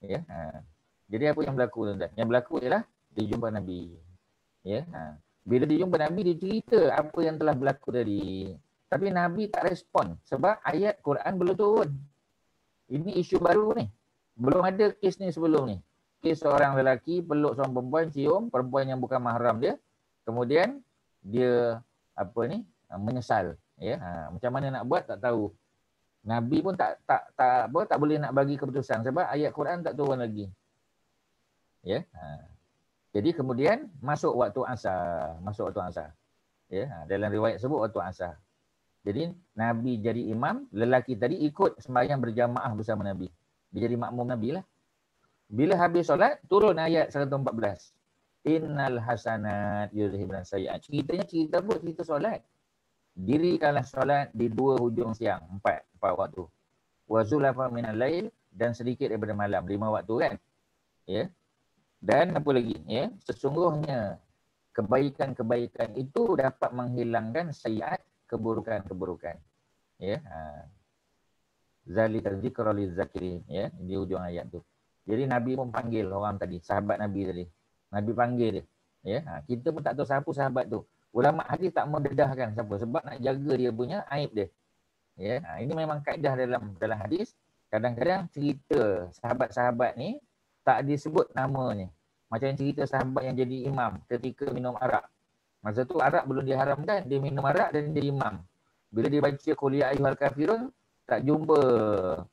Ya. Jadi apa yang berlaku, tuan-tuan? Yang berlaku ialah dia jumpa Nabi. Ya. Bila dia jumpa Nabi, dia cerita apa yang telah berlaku tadi. Tapi Nabi tak respon sebab ayat Quran belum turun. Ini isu baru ni. Belum ada kes ni sebelum ni. Kes seorang lelaki peluk seorang perempuan, cium perempuan yang bukan mahram dia. Kemudian dia menyesal. Ya. Macam mana nak buat tak tahu. Nabi pun tak boleh nak bagi keputusan sebab ayat Quran tak turun lagi. Ya. Jadi kemudian masuk waktu asar. Ya, dalam riwayat sebut waktu asar. Jadi Nabi jadi imam, lelaki tadi ikut sembahyang berjamaah bersama Nabi. Dia jadi makmum Nabi lah. Bila habis solat, turun ayat 114. Innal hasanat yudhibun sayyi'at. Ceritanya cerita solat. Dirikanlah solat di 2 hujung siang, 4 waktu. Wa zulafa minal lail, dan sedikit daripada malam, 5 waktu kan. Ya. Dan apa lagi? Ya, sesungguhnya kebaikan-kebaikan itu dapat menghilangkan sayyi'at, keburukan-keburukan. Ya. Zalika dzikra lizakirin, ya, di hujung ayat tu. Jadi Nabi pun panggil orang tadi, sahabat Nabi tadi. Nabi panggil dia. Ya. Kita pun tak tahu siapa sahabat tu. Ulama hadis tak mendedahkan siapa sebab nak jaga dia punya aib dia. Ya. Ini memang kaedah dalam hadis. Kadang-kadang cerita sahabat-sahabat ni tak disebut namanya. Macam cerita sahabat yang jadi imam ketika minum arak. Masa tu arak belum diharamkan, dia minum arak dan dia imam. Bila dia baca qul ya ayyuhal kafirun, tak jumpa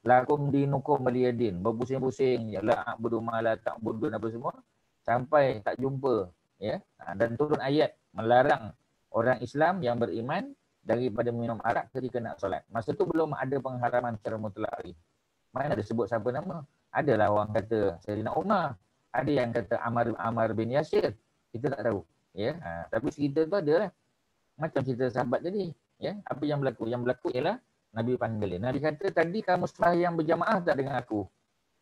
lakum dinukum waliyadin, berpusing-pusing ya la a'budu ma la ta'budun apa semua, sampai tak jumpa, ya. Dan turun ayat melarang orang Islam yang beriman daripada minum arak ketika nak solat. Masa tu belum ada pengharaman secara mutlak lagi. Mana ada sebut siapa nama? Adalah orang kata Sayyidina Umar, ada yang kata Ammar bin Yasir. Kita tak tahu. Ya, tapi cerita tu adalah macam cerita sahabat tadi. Ya, apa yang berlaku? Yang berlaku ialah Nabi panggil dia. Nabi kata, tadi kamu sembahyang berjamaah tak dengan aku?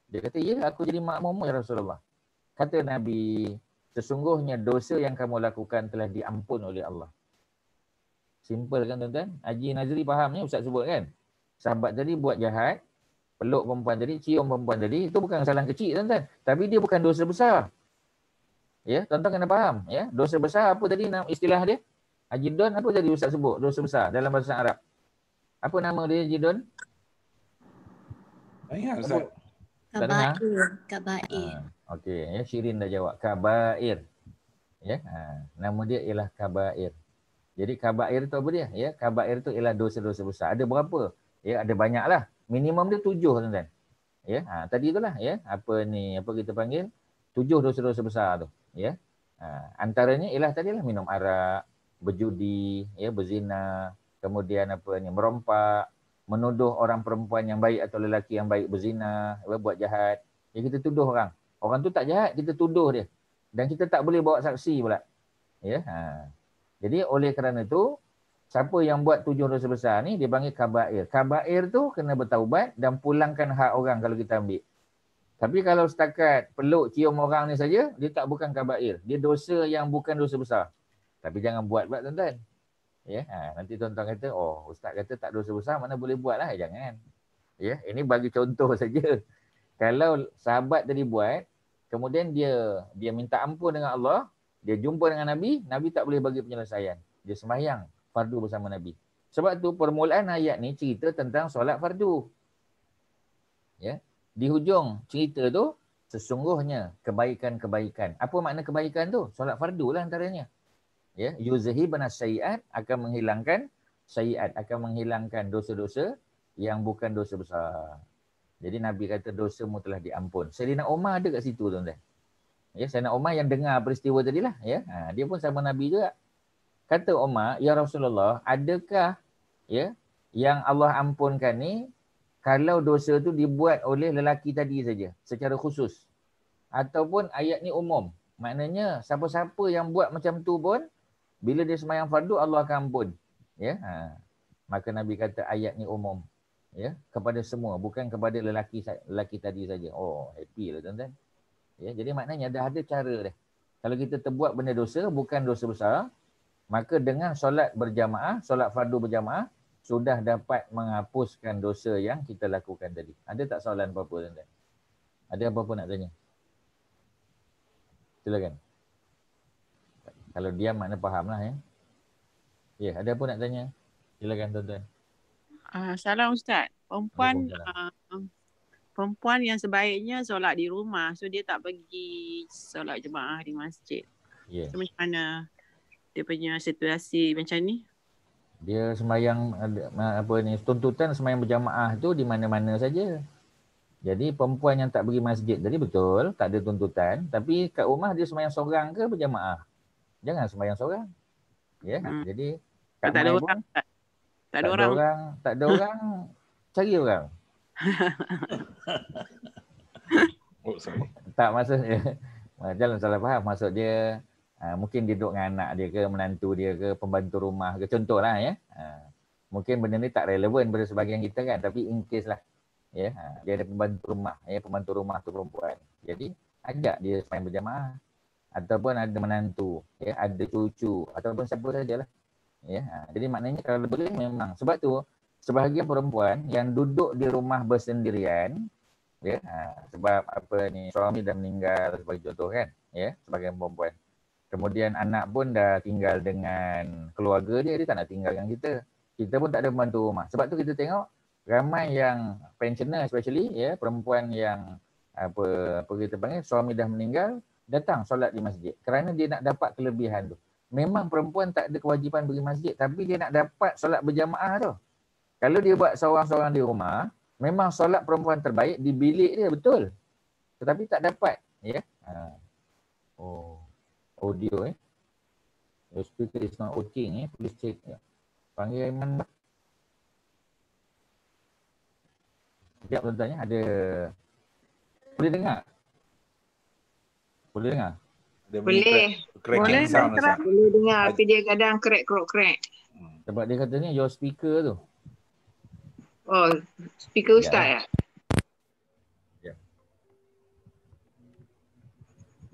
Dia kata, ya, aku jadi makmum ya Rasulullah. Kata Nabi, sesungguhnya dosa yang kamu lakukan telah diampun oleh Allah. Simple kan tuan-tuan? Haji Nazri faham ni, Ustaz sebut kan? Sahabat tadi buat jahat, peluk perempuan tadi, cium perempuan tadi, itu bukan kesalahan kecil tuan-tuan. Tapi dia bukan dosa besar. Ya, tuan-tuan kena faham. Ya, dosa besar apa tadi istilah dia? Haji Don apa tadi Ustaz sebut? Dosa besar dalam bahasa Arab. Apa nama dia Haji Don? Ingat Ustaz. Kabair. Okey, ya, Syirin dah jawab. Kabair. Ya, nama dia ialah Kabair. Jadi Kabair tu apa dia? Ya, Kabair tu ialah dosa-dosa besar. Ada berapa? Ya, ada banyaklah. Minimum dia 7 tuan-tuan. Ya, tadi itulah ya, apa kita panggil? 7 dosa-dosa besar tu. Ya. Antaranya ialah tadilah minum arak, berjudi, ya, berzina, kemudian merompak, menuduh orang perempuan yang baik atau lelaki yang baik berzina, buat jahat. Ya, kita tuduh orang. Orang tu tak jahat, kita tuduh dia. Dan kita tak boleh bawa saksi pula. Ya. Jadi oleh kerana itu, siapa yang buat 7 dosa besar ni, dia panggil kabair. Kabair tu kena bertaubat dan pulangkan hak orang kalau kita ambil. Tapi kalau setakat peluk cium orang ni saja, dia tak bukan kabair. Dia dosa yang bukan dosa besar. Tapi jangan buat pula tuan-tuan. Ya, nanti tuan-tuan kata, oh ustaz kata tak dosa besar, mana boleh buat lah. Jangan. Ya, ini bagi contoh saja. Kalau sahabat tadi buat, kemudian dia minta ampun dengan Allah, dia jumpa dengan Nabi, Nabi tak boleh bagi penyelesaian. Dia sembahyang fardu bersama Nabi. Sebab tu permulaan ayat ni cerita tentang solat fardu. Ya. Di hujung cerita tu, sesungguhnya kebaikan-kebaikan. Apa makna kebaikan tu? Solat fardu lah antaranya. Ya, yuzhibuna sayyi'at, akan menghilangkan sayyi'at, akan menghilangkan dosa-dosa yang bukan dosa besar. Jadi Nabi kata dosamu telah diampun. Sayyidina Umar ada kat situ tuan-tuan. Ya, Sayyidina Umar yang dengar peristiwa tadilah, ya. Dia pun sama Nabi juga. Kata Umar, ya Rasulullah, adakah ya yang Allah ampunkan ni kalau dosa tu dibuat oleh lelaki tadi saja secara khusus, ataupun ayat ni umum? Maknanya siapa-siapa yang buat macam tu pun bila dia sembahyang fardu, Allah akan ampun. Ya, maka Nabi kata ayat ni umum. Ya, kepada semua, bukan kepada lelaki tadi saja. Oh, happy lah tuan-tuan. Ya, jadi maknanya dah ada cara dah. Kalau kita terbuat benda dosa, bukan dosa besar, maka dengan solat berjamaah, solat fardu berjamaah, sudah dapat menghapuskan dosa yang kita lakukan tadi. Ada tak soalan apa-apa tuan-tuan? Ada apa-apa nak tanya? Silakan. Kalau diam makna faham lah ya. Ya, ada apa nak tanya? Silakan tuan-tuan. Salam Ustaz. Perempuan yang sebaiknya solat di rumah. So dia tak pergi solat jemaah di masjid. Yeah. So macam mana dia punya situasi macam ni? Dia sembahyang tuntutan sembahyang berjamaah tu di mana-mana saja. Jadi perempuan yang tak pergi masjid tadi betul, tak ada tuntutan. Tapi kat rumah dia sembahyang seorang ke berjamaah? Jangan sembahyang seorang. Ya, jadi kat tak ada orang. Tak ada orang. Tak ada orang, cari orang. Oh, sorry. Tak maksudnya, jangan salah faham. Maksud dia mungkin dia duduk dengan anak dia ke, menantu dia ke, pembantu rumah ke, contohlah ya. Mungkin benda ni tak relevan pada sebahagian kita kan, tapi in case lah. Ya, dia ada pembantu rumah, ya, pembantu rumah tu perempuan. Jadi ajak dia sembahyang berjamaah. Ataupun ada menantu, ya, ada cucu, ataupun siapa sajalah. Ya, jadi maknanya kalau boleh memang. Sebab tu sebahagian perempuan yang duduk di rumah bersendirian, ya, sebab apa ni, suami dah meninggal sebagai contoh kan, ya, sebagian perempuan. Kemudian anak pun dah tinggal dengan keluarga dia tak nak tinggal dengan kita. Kita pun tak ada pembantu rumah. Sebab tu kita tengok ramai yang pensioner especially, ya, perempuan yang apa kita panggil suami dah meninggal, datang solat di masjid kerana dia nak dapat kelebihan tu. Memang perempuan tak ada kewajipan pergi masjid, tapi dia nak dapat solat berjamaah tu. Kalau dia buat seorang-seorang di rumah, memang solat perempuan terbaik di bilik dia, betul. Tetapi tak dapat, ya. Oh, audio your speaker is not working, please check. Panggil Aiman. Sekejap tuan-tuan, ada boleh dengar? Boleh dengar? Boleh. Cracking sound. Boleh dengar, tapi dia kadang crack. Sebab dia katanya your speaker tu. Oh, speaker Ustaz ya? Ya.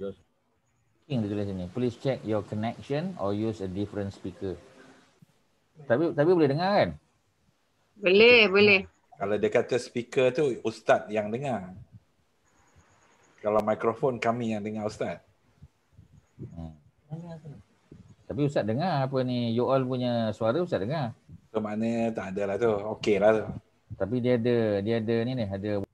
Your speaking dia tulis sini. Please check your connection or use a different speaker. Tapi boleh dengar kan? Boleh. Kalau dia kata speaker tu Ustaz yang dengar. Kalau mikrofon kami yang dengar Ustaz. Tapi Ustaz dengar apa ni, you all punya suara Ustaz dengar. So maknanya tak ada lah tu. Okey lah tu. Tapi dia ada ni ada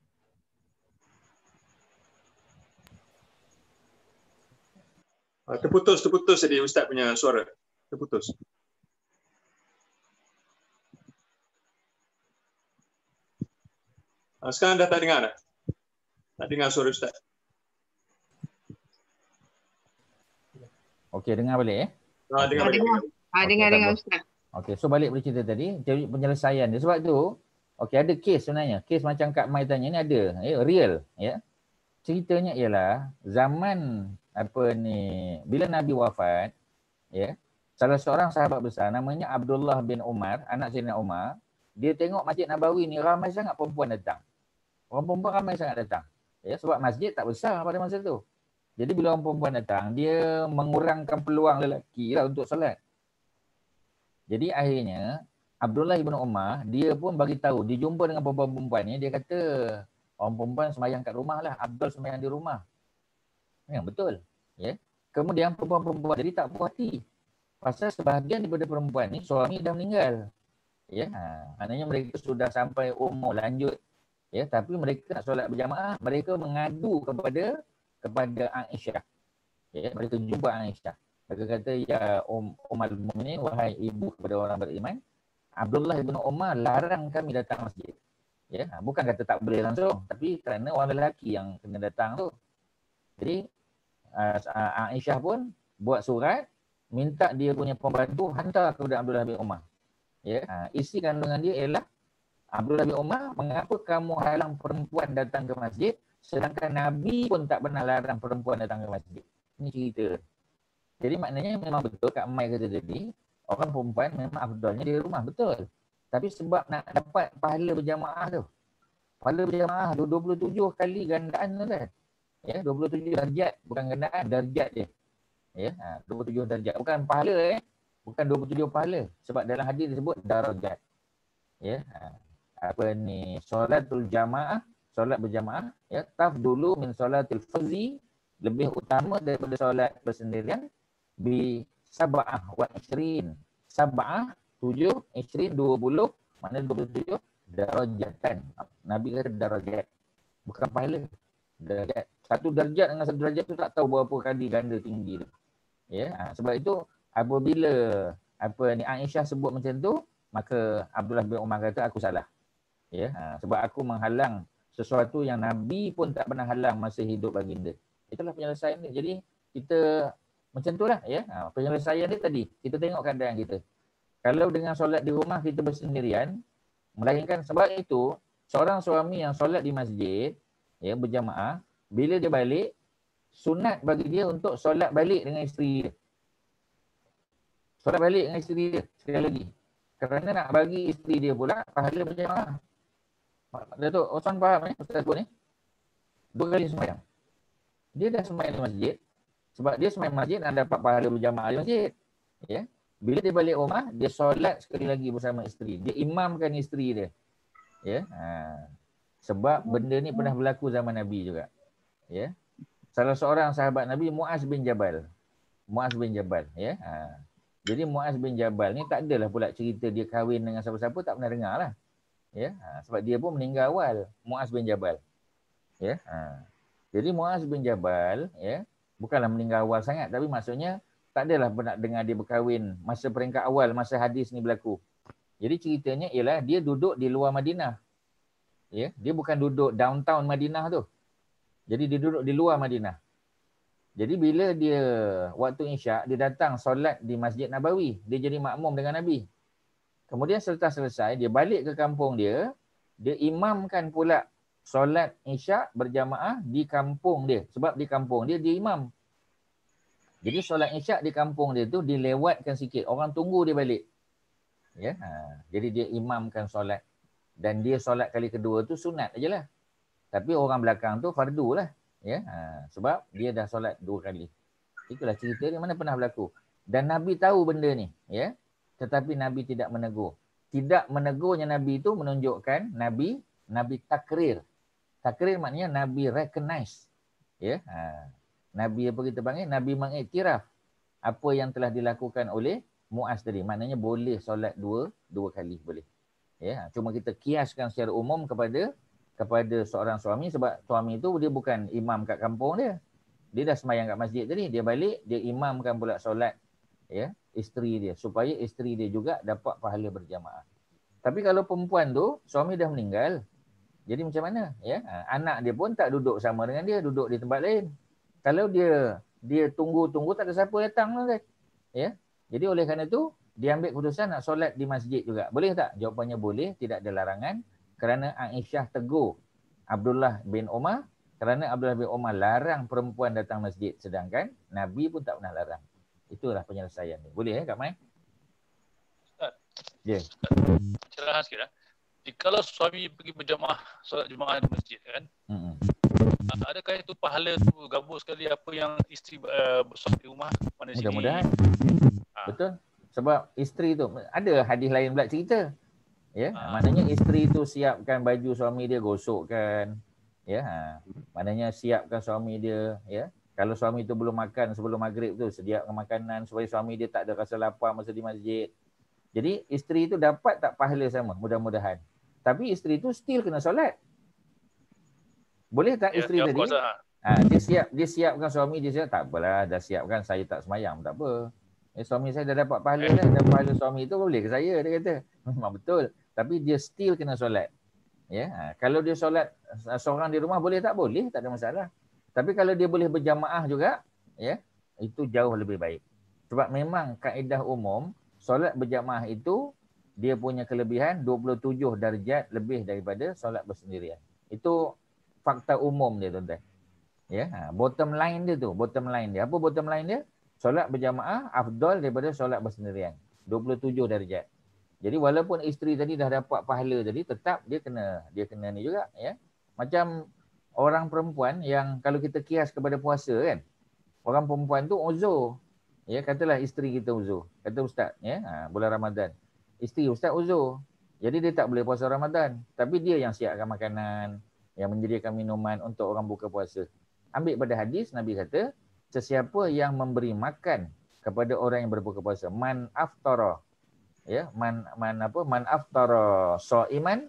Terputus tadi Ustaz punya suara. Terputus. Sekarang dah tak dengar dah. Tak dengar suara Ustaz. okey, dengar balik Dengar Ustaz. Okey, so balik pada cerita tadi, jadi penyelesaian dia. Sebab tu, okey, ada kes sebenarnya. Kes macam Kak Mai tanya ni ada, ya, real, ya. ceritanya ialah zaman bila Nabi wafat, ya, salah seorang sahabat besar namanya Abdullah bin Umar, anak Sayyidina Umar, dia tengok Masjid Nabawi ni ramai sangat perempuan datang. Orang perempuan ramai sangat datang. Ya, sebab masjid tak besar pada masa tu. Jadi bila orang perempuan datang, dia mengurangkan peluang lelaki lah untuk solat. Jadi akhirnya Abdullah bin Umar, dia pun bagi tahu, dia jumpa dengan perempuan-perempuan ni, dia kata orang perempuan sembahyang kat rumah lah, Abdul sembahyang di rumah. Yang betul. Ya. Kemudian perempuan-perempuan jadi tak puas hati. Pasal sebahagian daripada perempuan ni suami dah meninggal. Ya, maknanya mereka sudah sampai umur lanjut. Ya, tapi mereka nak solat berjamaah, mereka mengadu kepada Aisyah. Ya, mereka jumpa Aisyah. Mereka kata, ya Ummul Mukminin, wahai ibu kepada orang beriman, Abdullah bin Umar larang kami datang masjid. Ya, bukan kata tak boleh langsung, tapi kerana orang lelaki yang kena datang tu. Jadi Aisyah pun buat surat minta dia punya pembantu hantar kepada Abdullah bin Umar. Ya, isi kandungan dia ialah, Abdullah bin Umar, mengapa kamu halang perempuan datang ke masjid sedangkan Nabi pun tak pernah larang perempuan datang ke masjid. Ini cerita. Jadi maknanya memang betul Kak Mai kata tadi, orang perempuan memang afdalnya di rumah, betul. Tapi sebab nak dapat pahala berjamaah tu, pahala berjamaah tu 27 kali gandaan tu kan. Ya, 27 darjat, bukan gandaan, darjat dia. Ya, 27 darjat, bukan pahala bukan 27 pahala, sebab dalam hadis disebut darajat. Ya, solatul jamaah, solat berjamaah, ya, tafdulu min solatil fardhi, lebih utama daripada solat bersendirian, bi sab'ah wa ishrin, sab'ah 7, ishrin 20, maknanya 27 darajatan. Nabi kata darajat, bukan pahala, darajat. Satu darjat dengan satu darjat tu tak tahu berapa kali ganda tinggi tu. Ya, sebab itu apabila Aisyah sebut macam tu, maka Abdullah bin Umar kata aku salah. Ya, sebab aku menghalang sesuatu yang Nabi pun tak pernah halang masa hidup baginda. Itulah penyelesaian dia. Jadi kita macam itulah, ya. Penyelesaian dia tadi, kita tengok keadaan kita. Kalau dengan solat di rumah kita bersendirian, melainkan sebab itu seorang suami yang solat di masjid, ya, berjamaah, bila dia balik, sunat bagi dia untuk solat balik dengan isteri dia. Solat balik dengan isteri dia sekali lagi. Kerana nak bagi isteri dia pula pahala berjamaah. Datuk Osman faham Ustaz sebut ni? 2 kali sembahyang. Dia dah sembahyang di masjid. Sebab dia sembahyang masjid nak dapat pahala berjamaah di masjid. Ya. Bila dia balik rumah, dia solat sekali lagi bersama isteri. Dia imamkan isteri dia. Ya. Sebab benda ni pernah berlaku zaman Nabi juga. Ya. Salah seorang sahabat Nabi, Muaz bin Jabal. Muaz bin Jabal, ya. Jadi Muaz bin Jabal ni tak adalah pula cerita dia kahwin dengan siapa-siapa, tak pernah dengar lah. Ya, sebab dia pun meninggal awal, Muaz bin Jabal. Ya. Jadi Muaz bin Jabal, ya, bukanlah meninggal awal sangat, tapi maksudnya tak adalah pernah dengar dia berkahwin masa peringkat awal masa hadis ni berlaku. Jadi ceritanya ialah dia duduk di luar Madinah. Ya, dia bukan duduk downtown Madinah tu. Jadi dia duduk di luar Madinah. Jadi bila dia waktu Isyak, dia datang solat di Masjid Nabawi. Dia jadi makmum dengan Nabi. Kemudian selepas selesai, dia balik ke kampung dia. Dia imamkan pula solat Isyak berjamaah di kampung dia. Sebab di kampung dia, dia imam. Jadi solat Isyak di kampung dia tu dilewatkan sikit. Orang tunggu dia balik. Ya, jadi dia imamkan solat. Dan dia solat kali kedua tu sunat ajalah. Tapi orang belakang tu fardu lah. Ya, sebab dia dah solat 2 kali. Itulah cerita dia, mana pernah berlaku. Dan Nabi tahu benda ni, ya. Tetapi Nabi tidak menegur. Tidak menegurnya Nabi itu menunjukkan Nabi takrir. Takrir maknanya Nabi recognize. Ya, Nabi apa kita panggil? Nabi mengiktiraf apa yang telah dilakukan oleh Muaz tadi. Maknanya boleh solat 2 kali boleh. Ya, cuma kita kiaskan secara umum kepada seorang suami, sebab suami itu dia bukan imam kat kampung dia. Dia dah sembahyang kat masjid tadi, dia balik, dia imamkan pula solat, ya, isteri dia, supaya isteri dia juga dapat pahala berjamaah. Tapi kalau perempuan tu suami dah meninggal, jadi macam mana, ya? Anak dia pun tak duduk sama dengan dia, duduk di tempat lain. Kalau dia tunggu tak ada siapa datang lah, kan? Ya. Jadi oleh kerana itu dia ambil keputusan nak solat di masjid juga. Boleh tak? Jawapannya boleh, tidak ada larangan. Kerana Aisyah tegur Abdullah bin Umar Kerana Abdullah bin Umar larang perempuan datang masjid, sedangkan Nabi pun tak pernah larang. Itulah penyelesaian ni. Boleh Kak Mai? Ustaz. Ya. Cerahan sikit. Kalau suami pergi berjamaah, solat jemaah di masjid kan, adakah itu pahala tu gabung sekali apa yang isteri bersolat di rumah mana sini? Mudah-mudahan. Betul. Sebab isteri tu, ada hadis lain pula cerita. Ya, maknanya isteri tu siapkan baju suami dia, gosokkan. Ya, maknanya siapkan suami dia, ya. Kalau suami tu belum makan sebelum maghrib tu, sediakan makanan supaya suami dia tak ada rasa lapar masa di masjid. Jadi isteri tu dapat tak pahala sama, mudah-mudahan. Tapi isteri tu still kena solat. Boleh tak isteri tadi? Dia siapkan suami dia siap, tak apalah, dah siapkan, saya tak semayang, tak apa. Suami saya dah dapat pahala dah, dan pahala suami tu boleh ke saya, dia kata. Memang betul. Tapi dia still kena solat. Ya, kalau dia solat seorang di rumah boleh tak? Boleh, tak ada masalah. Tapi kalau dia boleh berjamaah juga, ya, itu jauh lebih baik. Sebab memang kaedah umum, solat berjamaah itu dia punya kelebihan 27 darjat lebih daripada solat bersendirian. Itu fakta umum dia, tuan-tuan. Ya, bottom line dia tu, bottom line dia. Apa bottom line dia? Solat berjamaah afdal daripada solat bersendirian. 27 darjat. Jadi walaupun isteri tadi dah dapat pahala tadi, tetap dia kena ni juga, ya. Macam orang perempuan yang kalau kita kias kepada puasa kan. Orang perempuan tu uzur. Ya, katalah isteri kita uzur. Kata ustaz, ya, bulan Ramadan. Isteri ustaz uzur. Jadi dia tak boleh puasa Ramadan. Tapi dia yang siapkan makanan, yang menyediakan minuman untuk orang buka puasa. Ambil pada hadis, Nabi kata, sesiapa yang memberi makan kepada orang yang berbuka puasa, man aftara, ya, man aftara shaiman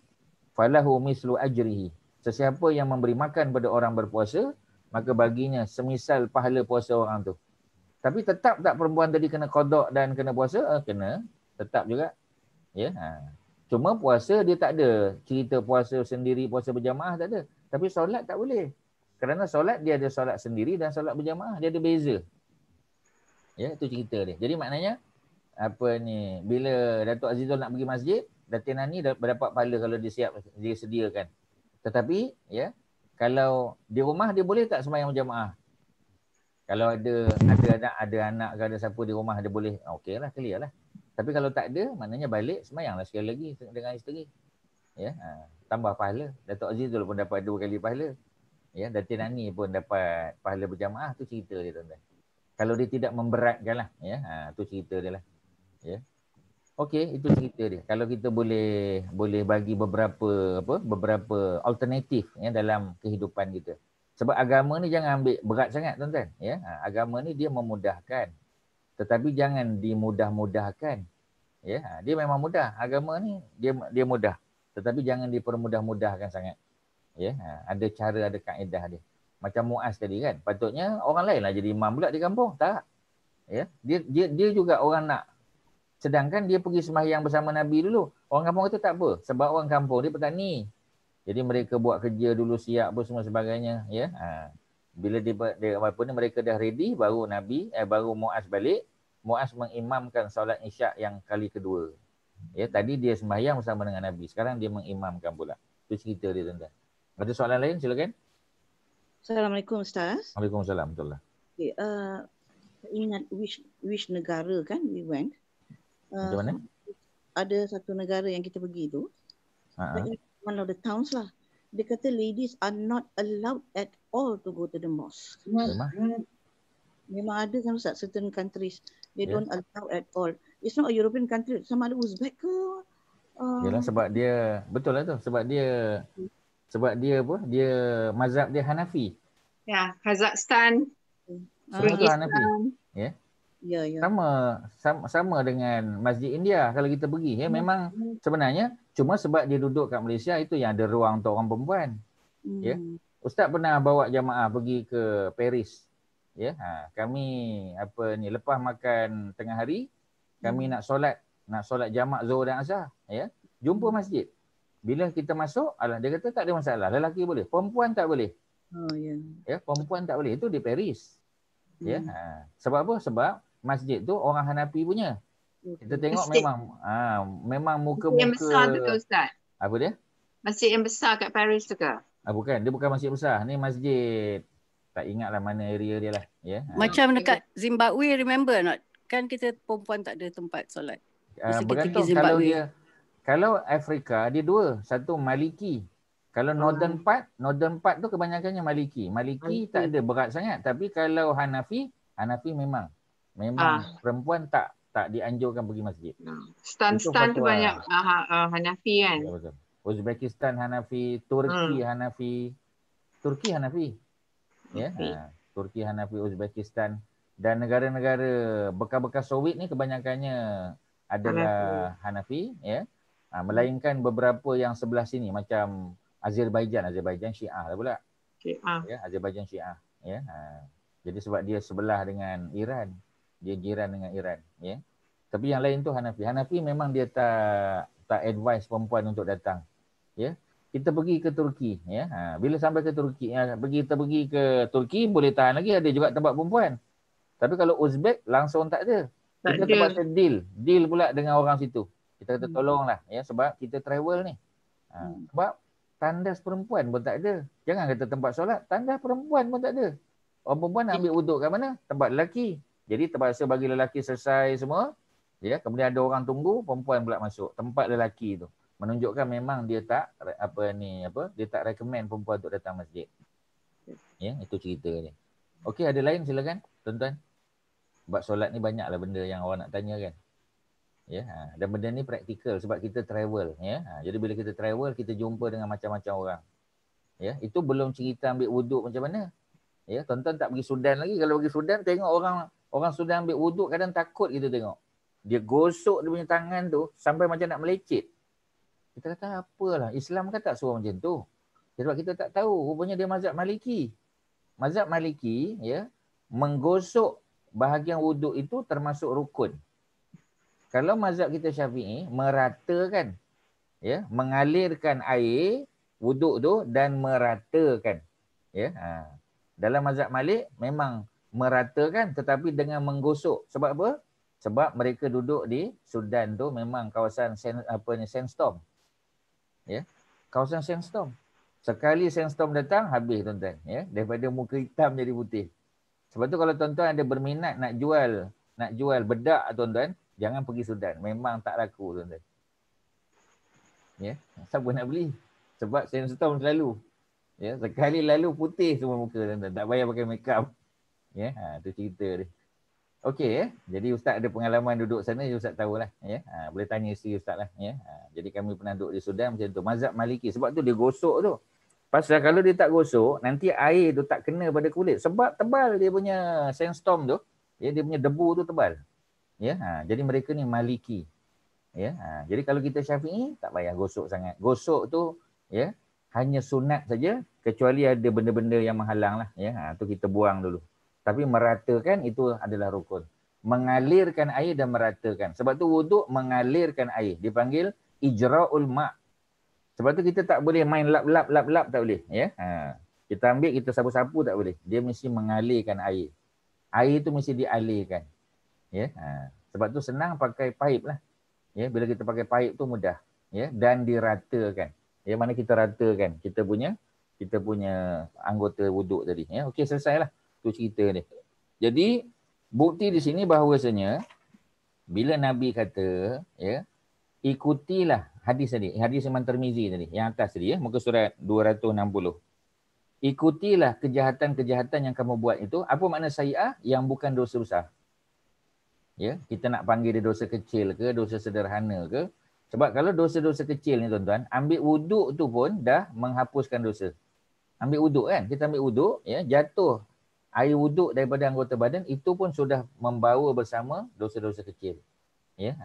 falahu mislu ajrihi. Sesiapa yang memberi makan kepada orang berpuasa, maka baginya semisal pahala puasa orang tu. Tapi tetap tak perempuan tadi kena qada dan kena puasa? Kena, tetap juga. Ya, cuma puasa dia tak ada cerita puasa sendiri, puasa berjamaah tak ada. Tapi solat tak boleh. Kerana solat dia ada solat sendiri dan solat berjamaah, dia ada beza. Ya, itu cerita dia. Jadi maknanya bila Datuk Azizul nak pergi masjid, Datin Ani dapat pahala kalau dia sediakan. Tetapi ya, kalau di rumah dia boleh tak sembahyang berjamaah? Kalau ada anak ke ada siapa di rumah dia boleh, okeylah, clear lah. Tapi kalau tak ada, maknanya balik sembahyanglah sekali lagi dengan isteri. Ya, tambah pahala. Datuk Azizul pun dapat 2 kali pahala. Ya, Datin Ani pun dapat pahala berjamaah, tu cerita dia, tuan-tuan. Kalau dia tidak memberatkan lah, ya, tu cerita dia lah. Ya. Okey, itu cerita dia. Kalau kita boleh bagi beberapa alternatif ya dalam kehidupan kita. Sebab agama ni jangan ambil berat sangat, tuan-tuan, ya. Agama ni dia memudahkan. Tetapi jangan dimudah-mudahkan. Ya, dia memang mudah. Agama ni dia mudah. Tetapi jangan dipermudah-mudahkan sangat. Ya, ada cara, ada kaedah dia. Macam Muaz tadi kan, patutnya orang lain lah jadi imam pula di kampung. Tak. Ya, dia juga orang nak. Sedangkan dia pergi sembahyang bersama Nabi dulu. Orang kampung kata tak apa, sebab orang kampung dia petani. Jadi mereka buat kerja dulu, siap apa semua sebagainya, ya. Bila mereka dah ready, baru baru Muaz balik. Muaz mengimamkan solat Isyak yang kali kedua. Ya, tadi dia sembahyang bersama dengan Nabi. Sekarang dia mengimamkan pula. Itu cerita dia, tuan-tuan. Ada soalan lain, silakan. Assalamualaikum Ustaz. Waalaikumsalam. Betul lah. Okay, ingat which negara kan we went. Macam mana? Ada satu negara yang kita pergi tu. One of the towns lah. Dia kata ladies are not allowed at all to go to the mosque. Memang ada kan Ustaz, certain countries they don't allow at all. It's not a European country. Sama ada Uzbek ke? Yalah, sebab dia betul lah tu. Sebab dia Dia mazhab dia Hanafi. Ya, Kazakhstan. Hanafi. Ya. Ya. Sama dengan Masjid India kalau kita pergi. Ya, memang sebenarnya cuma sebab dia duduk kat Malaysia itu yang ada ruang untuk orang perempuan. Ya. Ustaz pernah bawa jamaah pergi ke Paris. Ya. Kami lepas makan tengah hari, kami nak solat jamak Zuhur dan Asar, ya. Jumpa masjid. Bila kita masuk, dia kata tak ada masalah. Lelaki boleh, perempuan tak boleh. Ya, perempuan tak boleh. Itu di Paris. Ya. Sebab apa? Sebab masjid tu orang Hanafi punya. Kita tengok masjid. Memang muka-muka. Masjid yang besar tu ke Ustaz? Apa dia? Masjid yang besar kat Paris tu ke? Bukan, dia bukan masjid besar. Ni masjid, tak ingatlah mana area dia lah. Ya. Macam dekat Zimbabwe, remember not? Kan kita perempuan tak ada tempat solat. Bergantung kalau dia, kalau Afrika dia dua. Satu Maliki. Kalau Northern part tu kebanyakannya Maliki. Maliki tak ada berat sangat. Tapi kalau Hanafi memang perempuan tak dianjurkan pergi masjid. Stan tu banyak Hanafi kan? Ya, betul. Uzbekistan Hanafi, Turki Hanafi. Ya, Turki Hanafi, Uzbekistan dan negara-negara bekas-bekas Soviet ni kebanyakannya adalah Hanafi, ya. Melainkan beberapa yang sebelah sini macam Azerbaijan Syiah lah pula. Ya, Azerbaijan Syiah, ya. Jadi sebab dia sebelah dengan Iran, dia jiran dengan Iran, ya. Tapi yang lain tu Hanafi. Hanafi memang dia tak advise perempuan untuk datang. Ya. Kita pergi ke Turki, ya. Bila sampai ke Turki, kita pergi ke Turki boleh tahan lagi, ada juga tempat perempuan. Tapi kalau Uzbek langsung tak ada. Kita terpaksa deal pula dengan orang situ. Kita kata tolonglah, ya, sebab kita travel ni. Sebab tandas perempuan pun tak ada. Jangan kata tempat solat, tandas perempuan pun tak ada. Orang perempuan nak ambil wuduk kat mana? Tempat lelaki. Jadi terpaksa bagi lelaki selesai semua. Ya, kemudian ada orang tunggu, perempuan pula masuk tempat lelaki tu. Menunjukkan memang dia tak dia tak recommend perempuan untuk datang masjid. Ya, itu cerita ni. Okey, ada lain silakan tuan-tuan. Sebab solat ni banyaklah benda yang orang nak tanya kan. Ya, dan benda ni praktikal sebab kita travel, ya. Jadi bila kita travel kita jumpa dengan macam-macam orang. Ya, itu belum cerita ambil wuduk macam mana. Ya, tuan-tuan tak pergi Sudan lagi. Kalau pergi Sudan tengok orang Sudan ambil wuduk kadang takut kita tengok. Dia gosok dia punya tangan tu sampai macam nak melecet. Kita kata apalah, Islam kan tak suruh macam tu. Sebab kita tak tahu, rupanya dia mazhab Maliki. Mazhab Maliki, ya, menggosok bahagian wuduk itu termasuk rukun. Kalau mazhab kita Syafi'i meratakan, ya, mengalirkan air wuduk tu dan meratakan, ya. Dalam mazhab Malik memang meratakan tetapi dengan menggosok. Sebab apa? Sebab mereka duduk di Sudan tu memang kawasan sandstorm. Ya. Kawasan sandstorm. Sekali sandstorm datang habis tuan-tuan, ya. Daripada muka hitam jadi putih. Sebab tu kalau tuan-tuan ada berminat nak jual bedak tuan-tuan, jangan pergi Sudan. Memang tak laku tuan-tuan. Ya, siapa nak beli? Sebab sandstorm selalu. Ya, sekali lalu putih semua muka tuan-tuan. Tak payah pakai makeup. Ya, tu cerita dia. Okey, ya. Jadi ustaz ada pengalaman duduk sana, ustaz tahulah, ya. Boleh tanya isteri ustaz lah, ya. Jadi kami pernah duduk di Sudan macam tu. Mazhab Maliki sebab tu dia gosok tu. Pasal kalau dia tak gosok, nanti air tu tak kena pada kulit sebab tebal dia punya sandstorm tu. Ya, dia punya debu tu tebal. Ya, jadi mereka ni Maliki. Ya, jadi kalau kita Syafi'i tak payah gosok sangat. Gosok tu, ya, hanya sunat saja kecuali ada benda-benda yang menghalang lah, ya. Tu kita buang dulu. Tapi meratakan itu adalah rukun. Mengalirkan air dan meratakan. Sebab tu wuduk mengalirkan air. Dipanggil ijra'ul ma'. Sebab tu kita tak boleh main lap tak boleh. Ya? Kita ambil, kita sapu-sapu tak boleh. Dia mesti mengalirkan air. Air tu mesti dialirkan. Ya? Sebab tu senang pakai pipe lah. Ya? Bila kita pakai pipe tu mudah. Ya? Dan diratakan. Ya, mana kita ratakan kita punya anggota wuduk tadi. Ya? Okey, selesailah. Tu cerita ni. Jadi bukti di sini bahawasanya bila Nabi kata, ya, ikutilah hadis tadi, hadis Imam Tirmizi tadi, yang atas tadi, ya, muka surat 260. Ikutilah kejahatan-kejahatan yang kamu buat itu. Apa makna sayyi'ah? Yang bukan dosa besar. Ya, kita nak panggil dia dosa kecil ke, dosa sederhana ke? Sebab kalau dosa-dosa kecil ni tuan-tuan, ambil wuduk tu pun dah menghapuskan dosa. Ambil wuduk kan? Kita ambil wuduk, ya, jatuh air wuduk daripada anggota badan itu pun sudah membawa bersama dosa-dosa kecil. Ya,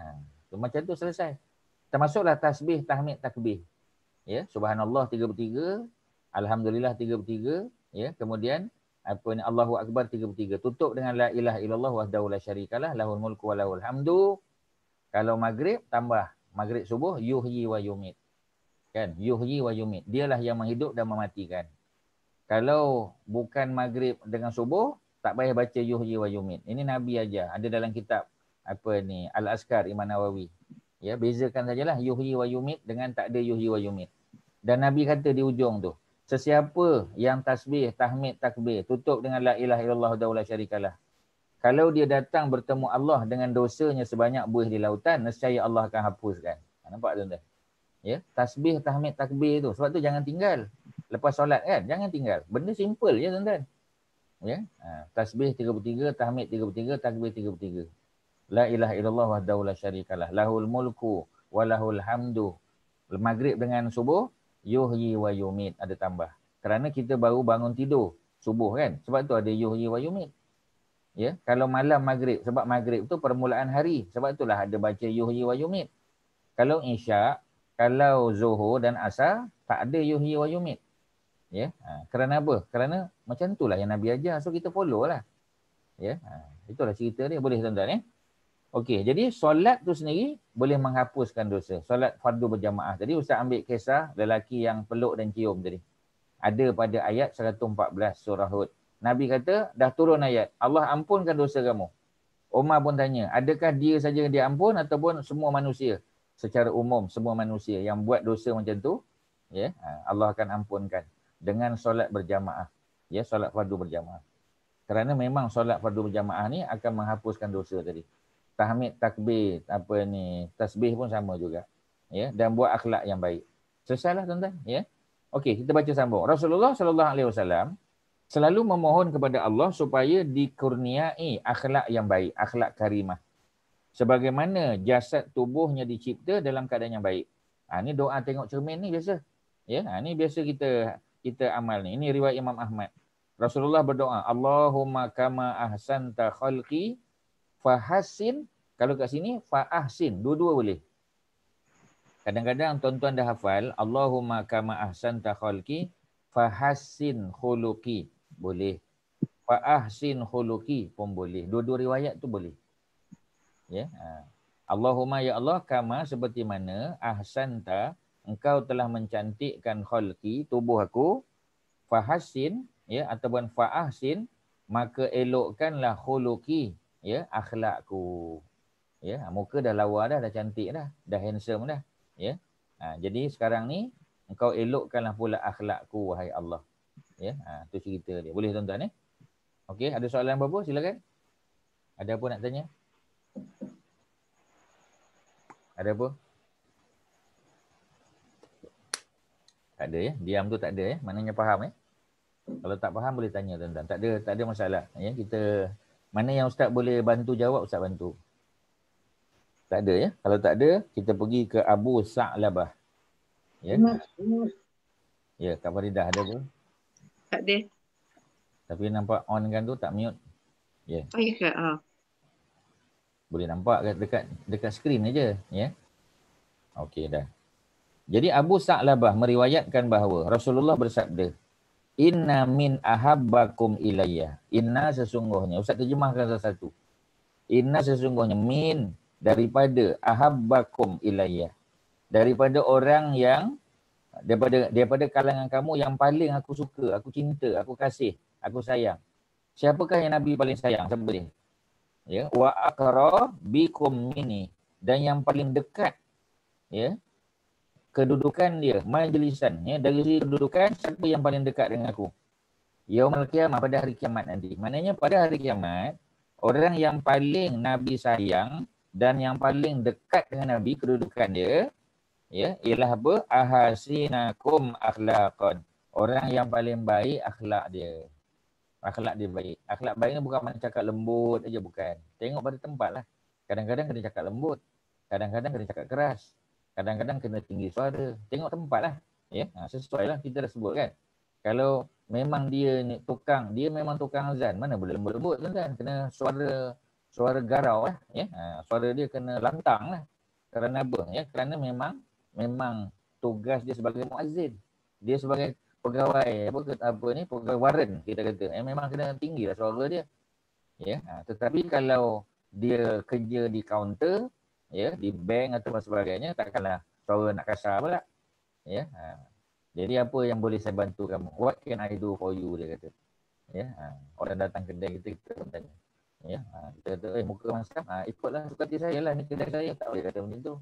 macam tu selesai. Termasuklah tasbih, tahmid, takbir. Ya, subhanallah 33, alhamdulillah 33, ya, kemudian Allahu akbar 33. Tutup dengan la ilaha illallah wahdahu la syarikalah lahul mulku wa lahul hamdu. Kalau maghrib tambah maghrib subuh yuhyi wa yumit. Kan? Yuhyi wa yumit. Dialah yang menghidup dan mematikan. Kalau bukan maghrib dengan subuh, tak payah baca yuhyi wa yumit. Ini Nabi aja. Ada dalam kitab Al-Azkar Imam Nawawi. Ya, bezakan sajalah yuhyi wa yumit dengan tak ada yuhyi wa yumit. Dan Nabi kata di ujung tu, Sesiapa yang tasbih, tahmid, takbir, tutup dengan la ilaha illallah wahdahu la syarikalah. Kalau dia datang bertemu Allah dengan dosanya sebanyak buih di lautan, nescaya Allah akan hapuskan. Nampak tuan-tuan? Ya, tasbih, tahmid, takbir tu. Sebab tu jangan tinggal. Lepas solat kan, jangan tinggal. Benda simple je tuan-tuan. Ya, tasbih 33, tahmid 33, takbir 33. La ilaha illallah wahdahu la syarikalah. Lahul mulku wa lahul hamdu. Maghrib dengan subuh, yuhyi wa yumit, ada tambah. Kerana kita baru bangun tidur subuh kan. Sebab tu ada yuhyi wa yumit. Ya, kalau malam maghrib, sebab maghrib tu permulaan hari. Sebab itulah ada baca yuhyi wa yumit. Kalau isyak, kalau zuhur dan asar, tak ada yuhyi wa yumit. Ya, kerana apa? Kerana macam itulah yang Nabi ajar. So kita follow lah. Ya, itulah cerita dia. Boleh tuan-tuan ya. Okey, jadi solat tu sendiri boleh menghapuskan dosa. Solat fardu berjamaah. Tadi Ustaz ambil kisah lelaki yang peluk dan cium tadi. Ada pada ayat 114 surah Hud. Nabi kata, dah turun ayat. Allah ampunkan dosa kamu. Umar pun tanya, adakah dia saja dia ampun ataupun semua manusia? Secara umum, semua manusia yang buat dosa macam tu, ya, Allah akan ampunkan dengan solat berjamaah. Ya, solat fardu berjamaah. Kerana memang solat fardu berjamaah ni akan menghapuskan dosa tadi. Tahmid, takbir, apa ni, tasbih pun sama juga. Ya, dan buat akhlak yang baik. Selesailah tuan-tuan, ya. Okey, kita baca sambung. Rasulullah sallallahu alaihi wasallam selalu memohon kepada Allah supaya dikurniai akhlak yang baik, akhlak karimah. Sebagaimana jasad tubuhnya dicipta dalam keadaan yang baik. Ni doa tengok cermin ni biasa. Ya, ni biasa kita amal ni. Ini riwayat Imam Ahmad. Rasulullah berdoa, Allahumma kama ahsanta khalqi fahassin. Kalau kat sini fahassin, dua-dua boleh. Kadang-kadang tuan-tuan dah hafal Allahumma kama ahsanta khalqi fahassin khuluqi, boleh. Fahassin khuluqi pun boleh. Dua-dua riwayat tu boleh. Ya. Allahumma ya Allah kama seperti mana ahsanta engkau telah mencantikkan khalqi tubuh aku, fahassin ya ataupun fahassin maka elokkanlah khuluqi ya akhlakku. Ya, muka dah lawa dah cantik dah handsome dah. Ya. Jadi sekarang ni engkau elokkanlah pula akhlakku wahai Allah. Ya, tu cerita dia. Boleh tuan-tuan Okey, ada soalan apa-apa silakan. Ada apa nak tanya? Ada apa? Tak ada ya. Diam tu tak ada ya. Maknanya faham ya. Kalau tak faham boleh tanya tuan-tuan. Tak ada masalah ya. Kita mana yang ustaz boleh bantu jawab ustaz bantu. Tak ada ya. Kalau tak ada, kita pergi ke Abu Sa'labah. Ya. Ya, Kak Faridah ada apa? Tak ada. Tapi nampak on kan tu tak mute. Ya. Oh ya ke? Boleh nampak dekat skrin aja ya. Okey dah. Jadi Abu Sa'labah meriwayatkan bahawa Rasulullah bersabda, Inna min ahabbakum ilayya. Inna sesungguhnya. Ustaz terjemahkan satu-satu. Inna sesungguhnya min daripada ahabbakum ilayya. Daripada orang yang daripada kalangan kamu yang paling aku suka, aku cinta, aku kasih, aku sayang. Siapakah yang Nabi paling sayang? Siapa dia? Ya, wa aqra bikum minni, dan yang paling dekat ya kedudukan dia, majlisan ya, dari segi kedudukan siapa yang paling dekat dengan aku? Yaumul qiyamah, pada hari kiamat nanti. Maknanya pada hari kiamat orang yang paling Nabi sayang dan yang paling dekat dengan Nabi kedudukan dia ya ialah apa? Ahasinakum akhlaqan. Orang yang paling baik akhlak dia. Akhlak dia baik. Akhlak baik ni bukan macam cakap lembut aja, bukan. Tengok pada tempat lah. Kadang-kadang kena cakap lembut. Kadang-kadang kena cakap keras. Kadang-kadang kena tinggi suara. Tengok tempat lah. Ya? Sesuai lah kita dah sebut kan. Kalau memang dia ni tukang, dia memang tukang azan. Mana boleh lembut-lembut kan. Kena suara garau lah. Ya? Suara dia kena lantang lah. Kerana apa? Ya? Kerana memang tugas dia sebagai muazzin. Dia sebagai pegawai pegawai waran kita kata. Memang kena tinggi lah suara dia. Ya, tetapi kalau dia kerja di kaunter, ya, di bank atau sebagainya, takkanlah suara nak kasar pula. Ya. Jadi apa yang boleh saya bantu kamu? What can I do for you, dia kata. Ya, orang datang kedai kita tanya. Ya, kita kata muka masam, ikutlah suka hati saya lah, ni kedai saya, tak boleh kata macam tu.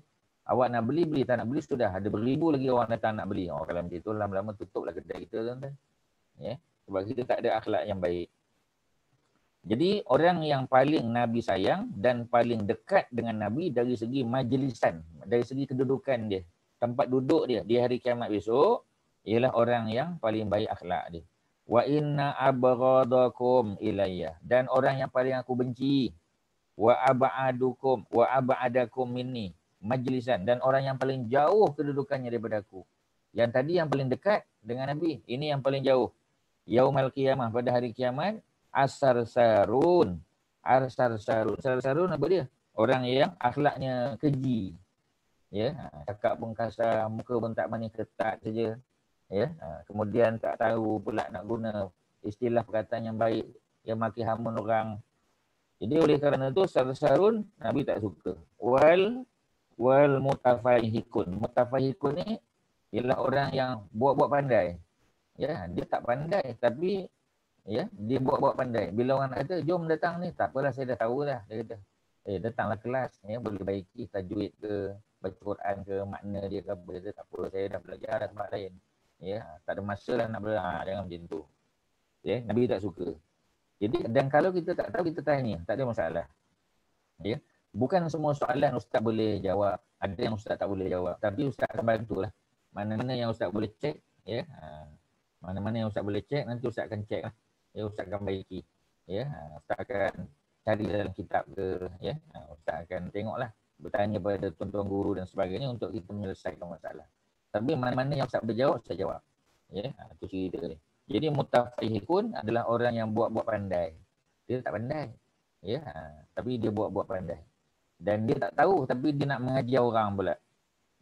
Awak nak beli, beli. Tak nak beli, sudah. Ada beribu lagi orang datang nak beli. Oh, kalau macam itu, lama-lama tutuplah kedai kita, tuan-tuan. Ya? Sebab kita tak ada akhlak yang baik. Jadi orang yang paling Nabi sayang dan paling dekat dengan Nabi dari segi majlisan, dari segi kedudukan dia, tempat duduk dia di hari kiamat besok, ialah orang yang paling baik akhlak dia. Wa inna abghadakum ilayya, dan orang yang paling aku benci, wa ab'adakum minni majlisan, dan orang yang paling jauh kedudukannya daripada aku. Yang tadi yang paling dekat dengan Nabi, ini yang paling jauh. Yaumal qiyamah, pada hari kiamat, Arsar-sarun. Arsar-sarun apa dia? Orang yang akhlaknya keji. Ya, cakap pun kasar, muka pun tak manis, ketat saja. Ya, kemudian tak tahu pula nak guna istilah perkataan yang baik, yang maki hamun orang. Jadi oleh kerana itu sar-sarun Nabi tak suka. Wal mutafahikun. Mutafahikun ni ialah orang yang buat-buat pandai. Ya, dia tak pandai tapi ya, dia buat-buat pandai. Bila orang nak kata, jom datang ni, tak apalah, saya dah tahu dah. Dia kata, datanglah kelas, ya, boleh baiki tajwid ke, baca Quran ke, makna dia ke apa. Dia kata, tak apa, saya dah belajar dah tempat lain. Ya, tak ada masa lah nak belajar, jangan macam tu. Ya, Nabi tak suka. Jadi, dan kalau kita tak tahu, kita tanya, tak ada masalah. Ya, bukan semua soalan Ustaz boleh jawab. Ada yang Ustaz tak boleh jawab. Tapi Ustaz akan bantulah. Mana-mana yang Ustaz boleh cek, ya. Mana-mana yang Ustaz boleh cek, nanti Ustaz akan cek lah. Ya, Ustaz akan baiki. Ya, Ustaz akan cari dalam kitab ke, ya. Ustaz akan tengoklah, bertanya pada tuan-tuan guru dan sebagainya untuk kita menyelesaikan masalah. Tapi mana-mana yang Ustaz boleh jawab, Ustaz jawab. Ya, itu cerita ni. Jadi mutafahikun adalah orang yang buat-buat pandai. Dia tak pandai. Ya, tapi dia buat-buat pandai. Dan dia tak tahu tapi dia nak mengajar orang pula.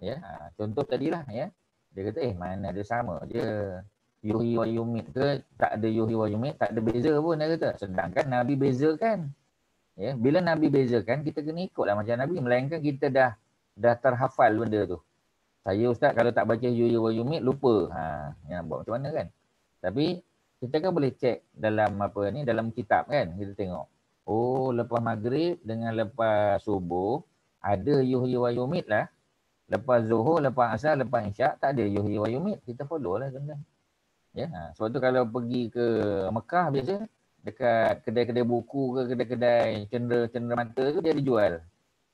Ya, contoh tadilah, ya. Dia kata, mana ada sama je. Yuhyi wa yumit ke, tak ada yuhyi wa yumit, tak ada beza pun dia kata. Sedangkan Nabi bezakan. Ya, bila Nabi bezakan, kita kena ikutlah macam Nabi, melainkan kita dah terhafal benda tu. Saya Ustaz kalau tak baca yuhyi wa yumit lupa. Yang buat macam mana kan? Tapi kita kan boleh cek dalam dalam kitab kan, kita tengok. Oh, lepas maghrib dengan lepas subuh ada yuhyi wa yumit lah. Lepas zuhur, lepas asar, lepas isyak tak ada yuhyi wa yumit. Kita follow lah tuan-tuan. Ya, sebab tu kalau pergi ke Mekah biasa dekat kedai-kedai buku ke kedai-kedai cenderamata tu dia dijual.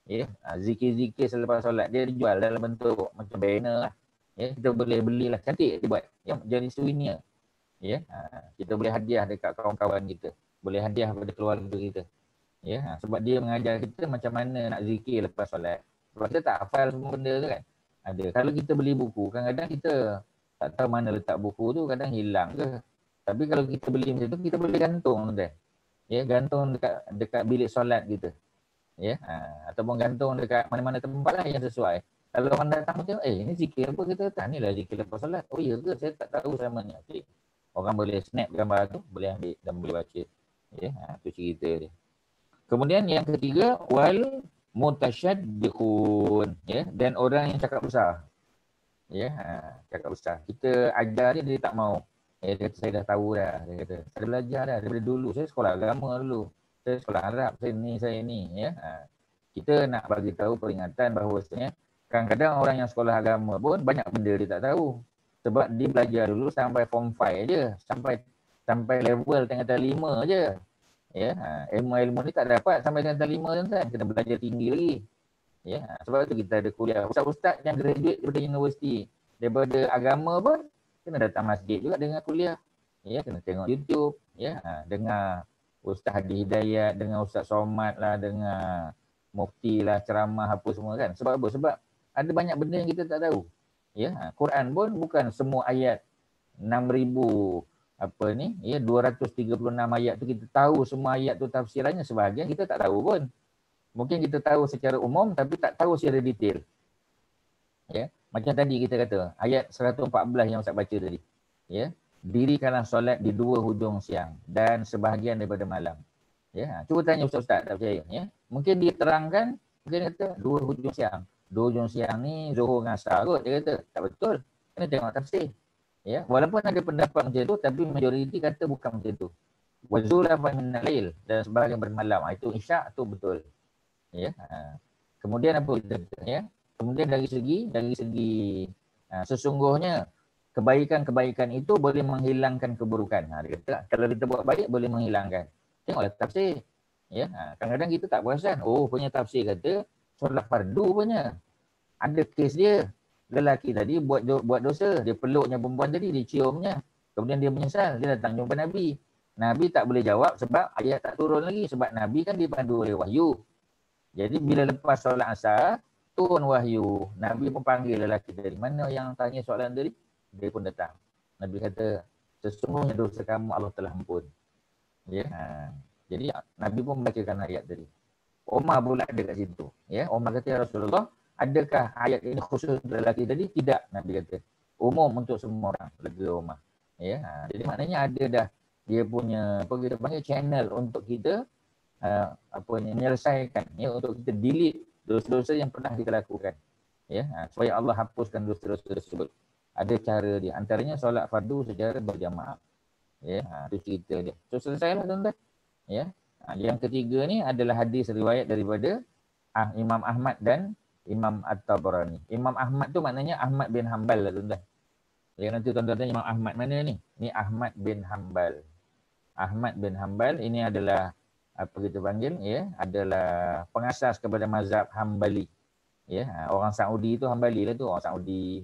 Ya, zikir-zikir selepas solat dia dijual dalam bentuk macam banner lah. Ya, kita boleh belilah, cantik dia buat. Ya, jadi souvenir. Ya, kita boleh hadiah dekat kawan-kawan kita. Boleh hadiah pada keluarga kita. Ya, sebab dia mengajar kita macam mana nak zikir lepas solat. Sebab kita tak hafal semua benda tu kan. Ada. Kalau kita beli buku, kadang-kadang kita tak tahu mana letak buku tu, kadang hilang ke. Tapi kalau kita beli macam tu, kita boleh gantung tu. Ya, gantung dekat bilik solat kita. Ya, ataupun gantung dekat mana-mana tempat lah yang sesuai. Kalau orang datang macam, ini zikir apa, kita kata, ni lah zikir lepas solat. Oh iya ke, saya tak tahu sama ni. Okay. Orang boleh snap gambar tu, boleh ambil dan boleh baca. Ya, tu cerita dia. Kemudian yang ketiga, wal mutasyaddiqun, ya, dan orang yang cakap besar. Ya, cakap besar. Kita ajar dia tak mau. Dia kata saya dah tahu dah. Dia kata saya belajar dah daripada dulu. Saya sekolah agama dulu. Saya sekolah Arab. Saya ni. Ya, kita nak bagi tahu peringatan bahawasanya kadang-kadang orang yang sekolah agama pun banyak benda dia tak tahu. Sebab dia belajar dulu sampai form 5 je. Sampai level tingkatan 5 je. Ya, ilmu-ilmu ni tak dapat sampai tingkatan 5 kan. Kena belajar tinggi lagi. Ya, sebab tu kita ada kuliah. Ustaz-ustaz yang graduate daripada universiti, daripada agama pun kena datang masjid juga dengar kuliah. Ya, kena tengok YouTube, ya, dengar Ustaz Hadi Hidayat, dengar Ustaz Somad lah, dengar mufti lah, ceramah apa semua kan. Sebab apa? Sebab ada banyak benda yang kita tak tahu. Ya, Quran pun bukan semua ayat 6,000 236 ayat tu kita tahu semua ayat tu tafsirannya, sebahagian kita tak tahu pun. Mungkin kita tahu secara umum tapi tak tahu secara detail. Ya, macam tadi kita kata ayat 114 yang Ustaz baca tadi. Ya, dirikanlah solat di dua hujung siang dan sebahagian daripada malam. Ya, cuba tanya ustaz-ustaz tak percaya, ya. Mungkin dia terangkan, mungkin kata dua hujung siang. Dua hujung siang ni Zuhur dengan Asar kot, dia kata. Tak betul. Kena tengok tafsir. Ya, walaupun ada pendapat macam tu tapi majoriti kata bukan macam tu. Wa zulafan min al-lail, dan sebahagian bermalam. Itu isyak tu betul. Ya. Kemudian apa kita kata, ya? Kemudian dari segi sesungguhnya kebaikan-kebaikan itu boleh menghilangkan keburukan. Dia kata, kalau kita buat baik boleh menghilangkan. Tengoklah tafsir. Ya, kadang-kadang kita tak perasan. Oh, punya tafsir kata solat fardu punya. Ada kes dia. Lelaki tadi buat dosa, dia peluknya perempuan tadi, dia ciumnya. Kemudian dia menyesal, dia datang jumpa Nabi. Nabi tak boleh jawab sebab ayat tak turun lagi. Sebab Nabi kan dipandu oleh wahyu. Jadi bila lepas solat asar, turun wahyu. Nabi pun panggil lelaki dari mana yang tanya soalan tadi. Dia pun datang. Nabi kata, sesungguhnya dosa kamu Allah telah ampun. Ya. Jadi Nabi pun membacakan ayat tadi. Umar pula ada kat situ. Ya. Umar kata, ya Rasulullah, adakah ayat ini khusus untuk lelaki tadi? Tidak, Nabi kata. Umum untuk semua orang. Lega Umar. Ya. Jadi maknanya ada dah dia punya apa kita panggil channel untuk kita menyelesaikan, ya, untuk kita delete dosa-dosa yang pernah kita lakukan. Ya. Supaya Allah hapuskan dosa-dosa tersebut. Ada cara dia. Antaranya solat fardu secara berjamaah. Ya, itu cerita dia. So selesailah tuan-tuan. Ya. Yang ketiga ni adalah hadis riwayat daripada Imam Ahmad dan Imam At-Tabarani. Imam Ahmad tu maknanya Ahmad bin Hanbal lah tuan-tuan. Ya, nanti tuan-tuan tanya Imam Ahmad mana ni? Ni Ahmad bin Hanbal. Ahmad bin Hanbal ini adalah apa kita panggil, ya, adalah pengasas kepada mazhab Hambali. Ya, orang Saudi tu Hambali lah tu, orang Saudi.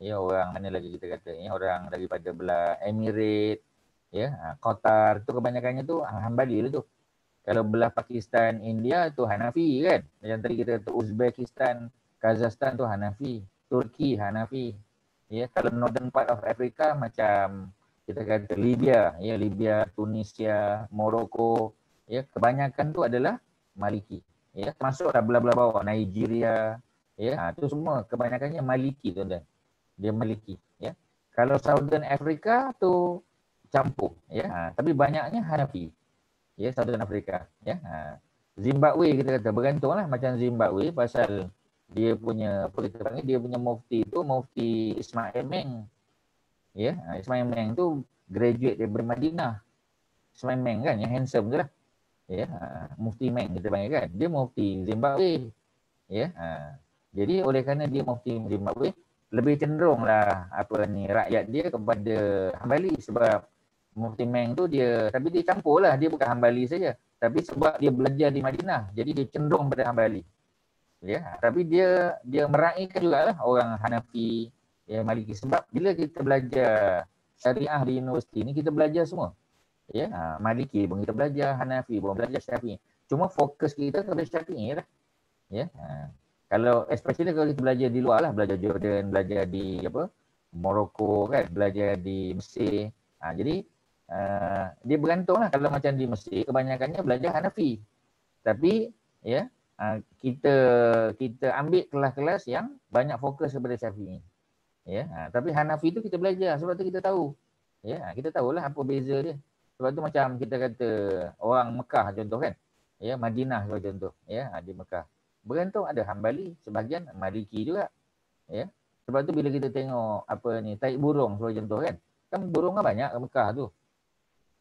Ya, orang mana lagi kita kata, ya, orang daripada belah Emirat, ya, Qatar tu kebanyakannya tu Hambali lah tu. Kalau belah Pakistan, India tu Hanafi kan. Macam tadi kita kata Uzbekistan, Kazakhstan tu Hanafi, Turki Hanafi. Ya, kalau northern part of Africa macam kita kata Libya, ya, Libya, Tunisia, Morocco, ya, kebanyakan tu adalah Maliki. Ya, termasuklah belah-belah bawah Nigeria, ya, tu semua kebanyakannya Maliki tuan-tuan. Dia Maliki, ya. Kalau Southern Africa tu campur, ya. Tapi banyaknya Hanafi. Ya, Southern Africa, ya. Zimbabwe kita kata bergantunglah macam Zimbabwe pasal dia punya apa kita panggil, dia punya mufti tu Mufti Ismail Meng. Ya, Ismail Meng tu graduate daripada Madinah. Ismail Meng kan yang handsome tu lah. Ya, Mufti Meng kita panggil kan. Dia mufti Zimbabwe. Ya. Jadi oleh kerana dia mufti Zimbabwe, lebih cenderung lah apa ni rakyat dia kepada Hambali sebab Mufti Meng tu dia, tapi dia campur lah, dia bukan Hambali saja. Tapi sebab dia belajar di Madinah, jadi dia cenderung pada Hambali. Ya, tapi dia meraihkan jugalah orang Hanafi, ya, Maliki. Sebab bila kita belajar syariah di universiti ni, kita belajar semua. Ya, Maliki pun kita belajar, Hanafi pun belajar, Syafi'i. Cuma fokus kita kepada Syafi'i lah. Ya. Kalau especially kalau kita belajar di luar lah, belajar Jordan, belajar di apa? Morocco kan, belajar di Mesir. Jadi dia bergantung lah. Kalau macam di Mesir, kebanyakannya belajar Hanafi. Tapi ya, kita ambil kelas-kelas yang banyak fokus kepada Syafi'i. Ya, tapi Hanafi tu kita belajar sebab tu kita tahu. Ya, kita tahulah apa beza dia. Sebab tu macam kita kata orang Mekah contoh kan. Ya, Madinah contoh. Ya, di Mekah. Bergantung ada Hambali, sebahagian Maliki juga. Ya. Sebab tu bila kita tengok apa ni taik burung sebagai contoh kan. Kan burung kan banyak kat Mekah tu.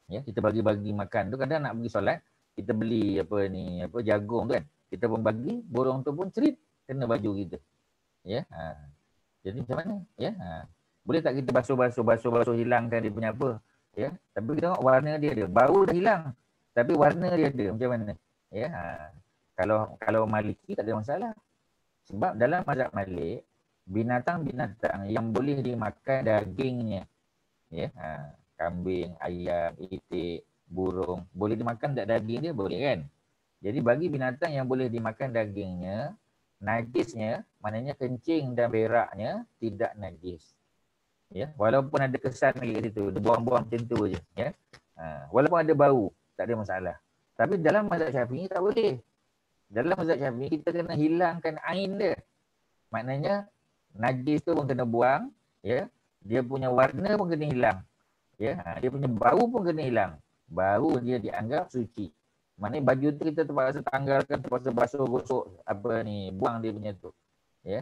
Ya, kita bagi-bagi makan tu, kadang nak pergi solat, kita beli apa ni, apa jagung tu kan. Kita pun bagi, burung tu pun cerit kena baju kita. Ya. Jadi macam mana? Ya. Boleh tak kita basuh hilangkan dia punya apa? Ya. Tapi kita tengok warna dia ada. Bau dah hilang. Tapi warna dia ada. Macam mana? Ya. Kalau Maliki tak ada masalah. Sebab dalam mazhab Malik, binatang-binatang yang boleh dimakan dagingnya, ya, kambing, ayam, itik, burung, boleh dimakan tak daging dia? Boleh kan? Jadi bagi binatang yang boleh dimakan dagingnya, najisnya, maknanya kencing dan beraknya tidak najis. Ya, walaupun ada kesan lagi kat situ, dia buang-buang macam tu je, ya. Walaupun ada bau, tak ada masalah. Tapi dalam mazhab Syafi'i tak boleh. Dalam mazhab Syafi'i kita kena hilangkan ain dia. Maknanya najis tu pun kena buang, ya. Dia punya warna pun kena hilang. Ya, dia punya bau pun kena hilang. Baru dia dianggap suci. Maknanya baju tu kita terpaksa tanggalkan, terpaksa basuh gosok apa ni, buang dia punya tu. Ya.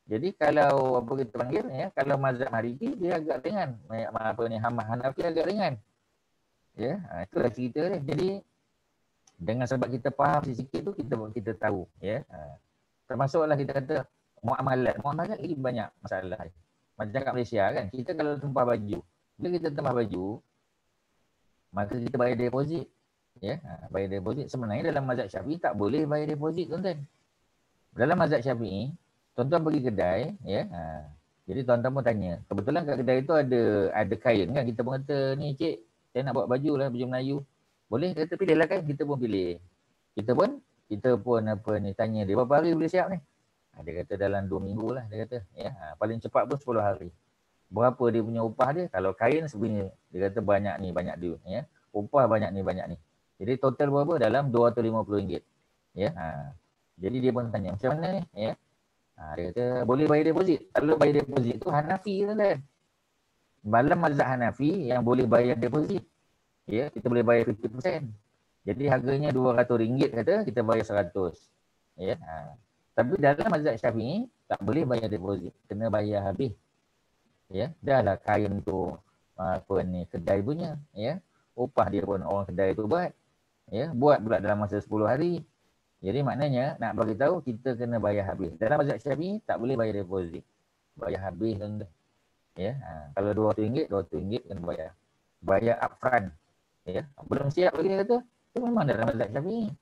Jadi kalau apa kita panggil, ya, kalau mazhab Maliki dia agak ringan. Apa ni, Hanafi agak ringan. Ya, itulah cerita dia. Jadi dengan sebab kita faham sikit tu, kita tahu, ya. Termasuklah kita kata muamalat. Muamalat lagi banyak masalah. Macam kat Malaysia kan, kita kalau tempah baju, bila kita tempah baju, maka kita bayar deposit. Ya, bayar deposit. Sebenarnya dalam mazhab Syafi'i tak boleh bayar deposit, tuan-tuan. Dalam mazhab Syafi'i, tuan-tuan pergi kedai, ya. Jadi tuan-tuan pun tanya, kebetulan kat kedai tu ada kain kan, kita pun kata, ni cik, saya nak buat baju lah, baju Melayu. Boleh? Kata pilih lah kan, kita pun pilih. Kita pun apa ni, tanya dia, berapa hari boleh siap ni? Dia kata dalam 2 minggu lah, dia kata. Ya, paling cepat pun 10 hari. Berapa dia punya upah dia? Kalau kain sebenarnya, dia kata banyak ni, banyak dia. Ya. Upah banyak ni, banyak ni. Jadi total berapa? Dalam RM250. Ya. Jadi dia pun tanya, macam mana ni? Ya. Dia kata, boleh bayar deposit. Kalau bayar deposit tu Hanafi kan. Dalam mazhab Hanafi yang boleh bayar deposit. Ya, kita boleh bayar 50%. Jadi harganya RM200 kata, kita bayar 100. Ya. Tapi dalam mazhab Syafi'i tak boleh bayar deposit, kena bayar habis. Ya, dah lah kain tu apa ni kedai punya, ya. Upah dia pun orang kedai tu buat. Ya, buat pula dalam masa 10 hari. Jadi maknanya nak bagi tahu kita kena bayar habis. Dalam mazhab Syafi'i tak boleh bayar deposit. Bayar habis tuan-tuan. Ya, kalau RM200, RM200 kena bayar. Bayar upfront. Ya, belum siap lagi kata. Itu memang dalam mazhab Syafi'i.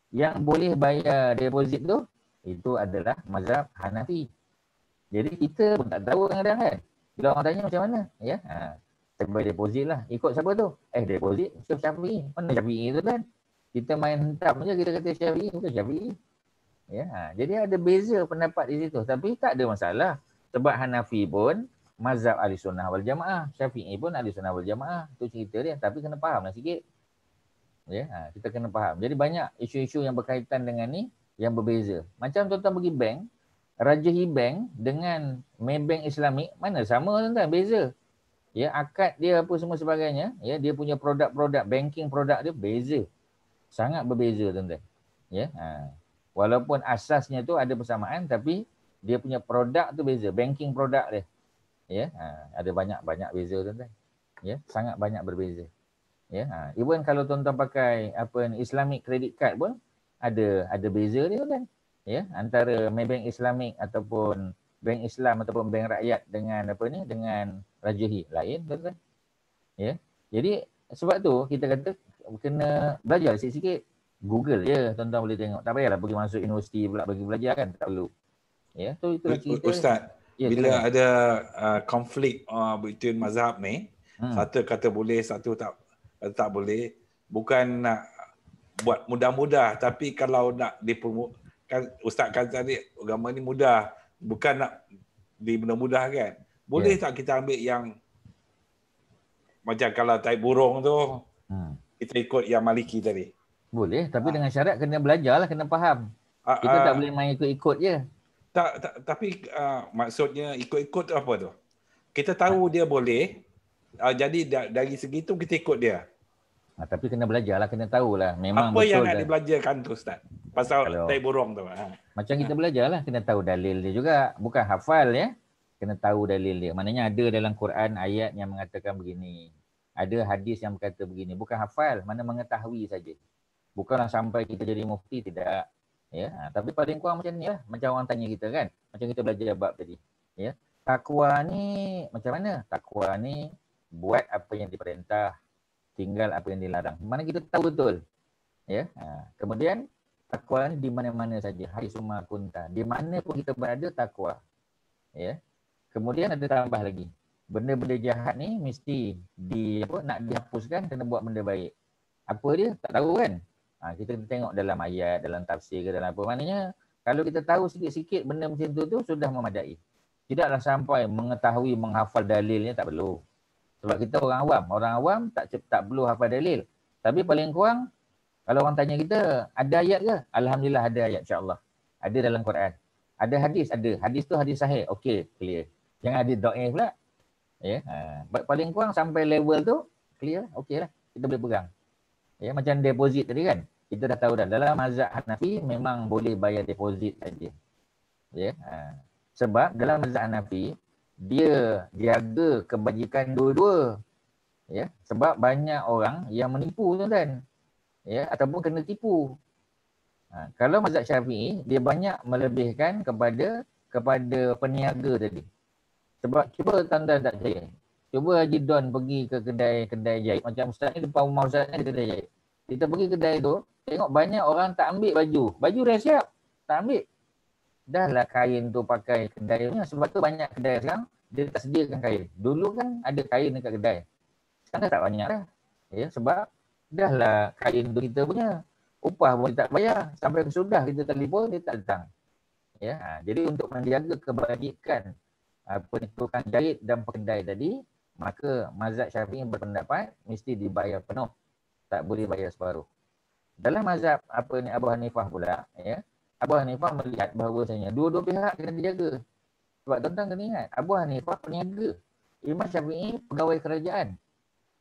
Yang boleh bayar deposit tu itu adalah mazhab Hanafi. Jadi kita pun tak tahu kadang-kadang kan. Bila orang tanya macam mana? Ya, saya bayar deposit lah. Ikut siapa tu? Deposit Syafi'i. Mana Syafi'i tu kan? Kita main hentam je, kita kata Syafi'i, bukan Syafi'i. Ya, jadi ada beza pendapat di situ. Tapi tak ada masalah. Sebab Hanafi pun mazhab Ahlussunnah wal Jamaah. Syafi'i pun Ahlussunnah wal Jamaah. Itu cerita dia. Tapi kena faham lah sikit. Ya, kita kena faham. Jadi banyak isu-isu yang berkaitan dengan ni yang berbeza. Macam tuan-tuan pergi bank, Rajahi Bank dengan Maybank Islamik, mana sama tuan-tuan, beza. Ya, akad dia apa semua sebagainya, ya, dia punya produk-produk, banking produk dia beza. Sangat berbeza tuan-tuan. Ya, walaupun asasnya tu ada persamaan tapi dia punya produk tu beza, banking produk dia. Ya, ada banyak-banyak beza tuan-tuan. Ya, sangat banyak berbeza. Ya, even kalau tuan-tuan pakai apa ni Islamic credit card pun ada beza dia kan. Ya, antara Maybank Islamik ataupun bank Islam ataupun bank rakyat dengan apa ni dengan Rajahi lain kan. Ya. Jadi sebab tu kita kata kena belajar sikit-sikit. Google je tuan-tuan boleh tengok. Tak payahlah pergi masuk universiti pula bagi belajar kan, tak perlu. Ya, tu itulah cerita. Ustaz, bila ada konflik between mazhab ni, satu kata boleh, satu tak boleh, bukan nak buat mudah-mudah, tapi kalau nak kan Ustaz kata tadi agama ni mudah, bukan nak dimudah-mudah kan. Boleh tak kita ambil yang macam kalau taib burung tu, kita ikut yang Maliki tadi? Boleh, tapi dengan syarat kena belajarlah, kena faham. Kita tak boleh main ikut-ikut je. Tapi maksudnya ikut-ikut tu apa tu? Kita tahu dia boleh, jadi dari segi tu kita ikut dia. Tapi kena belajarlah, kena tahulah. Memang apa betul yang nak dibelajarkan tu Ustaz? Pasal taib burung tu. Macam kita belajarlah, kena tahu dalil dia juga. Bukan hafal ya. Kena tahu dalil dia. Maknanya ada dalam Quran ayat yang mengatakan begini. Ada hadis yang berkata begini. Bukan hafal, mana mengetahui saja. Bukanlah sampai kita jadi mufti, tidak. Ya, tapi paling kurang macam ni lah. Macam orang tanya kita kan. Macam kita belajar bab tadi. Ya. Takwa ni macam mana? Takwa ni buat apa yang diperintah, tinggal apa yang dilarang. Mana kita tahu betul. Ya. Kemudian takwa ni di mana-mana saja. Haitsuma kunta. Di mana pun kita berada takwa. Ya. Kemudian ada tambah lagi. Benda-benda jahat ni mesti nak dihapuskan, kena buat benda baik. Apa dia? Tak tahu kan? Kita tengok dalam ayat, dalam tafsir ke dalam apa. Maknanya kalau kita tahu sikit-sikit benda macam tu sudah memadai. Tidaklah sampai mengetahui, menghafal dalilnya, tak perlu. Sebab kita orang awam. Orang awam tak perlu hafal dalil. Tapi paling kurang, kalau orang tanya kita, ada ayat ke? Alhamdulillah ada ayat, insyaAllah. Ada dalam Quran. Ada hadis? Ada. Hadis tu hadis sahih. Okey, clear. Jangan ada dhaif pula. Ya. Paling kurang sampai level tu, clear. Okey lah. Kita boleh pegang. Ya, macam deposit tadi kan. Kita dah tahu dah. Dalam mazhab Hanafi memang boleh bayar deposit saja. Ya. Sebab dalam mazhab Hanafi, dia jaga kebajikan dua-dua. Ya, sebab banyak orang yang menipu tuan-tuan. Ya, ataupun kena tipu. Kalau mazhab Syafi'i, dia banyak melebihkan kepada peniaga tadi. Sebab cuba tuan-tuan tak percaya. Cuba Haji Don pergi ke kedai jahit. Macam ustaz ni depan rumah ustaz ni ada kedai jahit. Kita pergi kedai tu, tengok banyak orang tak ambil baju. Baju dah siap, tak ambil. Dah lah kain tu pakai kedai punya. Sebab tu banyak kedai sekarang, dia tak sediakan kain. Dulu kan ada kain dekat kedai. Sekarang dah tak banyak dah. Ya, sebab dah lah kain tu kita punya. Upah pun dia tak bayar. Sampai sudah kita telefon, dia tak datang. Ya, jadi untuk menjaga kebajikan tukang jahit dan pekedai tadi, maka mazhab Syafi'i berpendapat mesti dibayar penuh. Tak boleh bayar separuh. Dalam mazhab Abu Hanifah pula, ya, Abu Hanifah melihat bahawasanya dua-dua pihak kena dijaga. Sebab tuan-tuan kena ingat, Abu Hanifah peniaga. Imam Syafi'i pegawai kerajaan.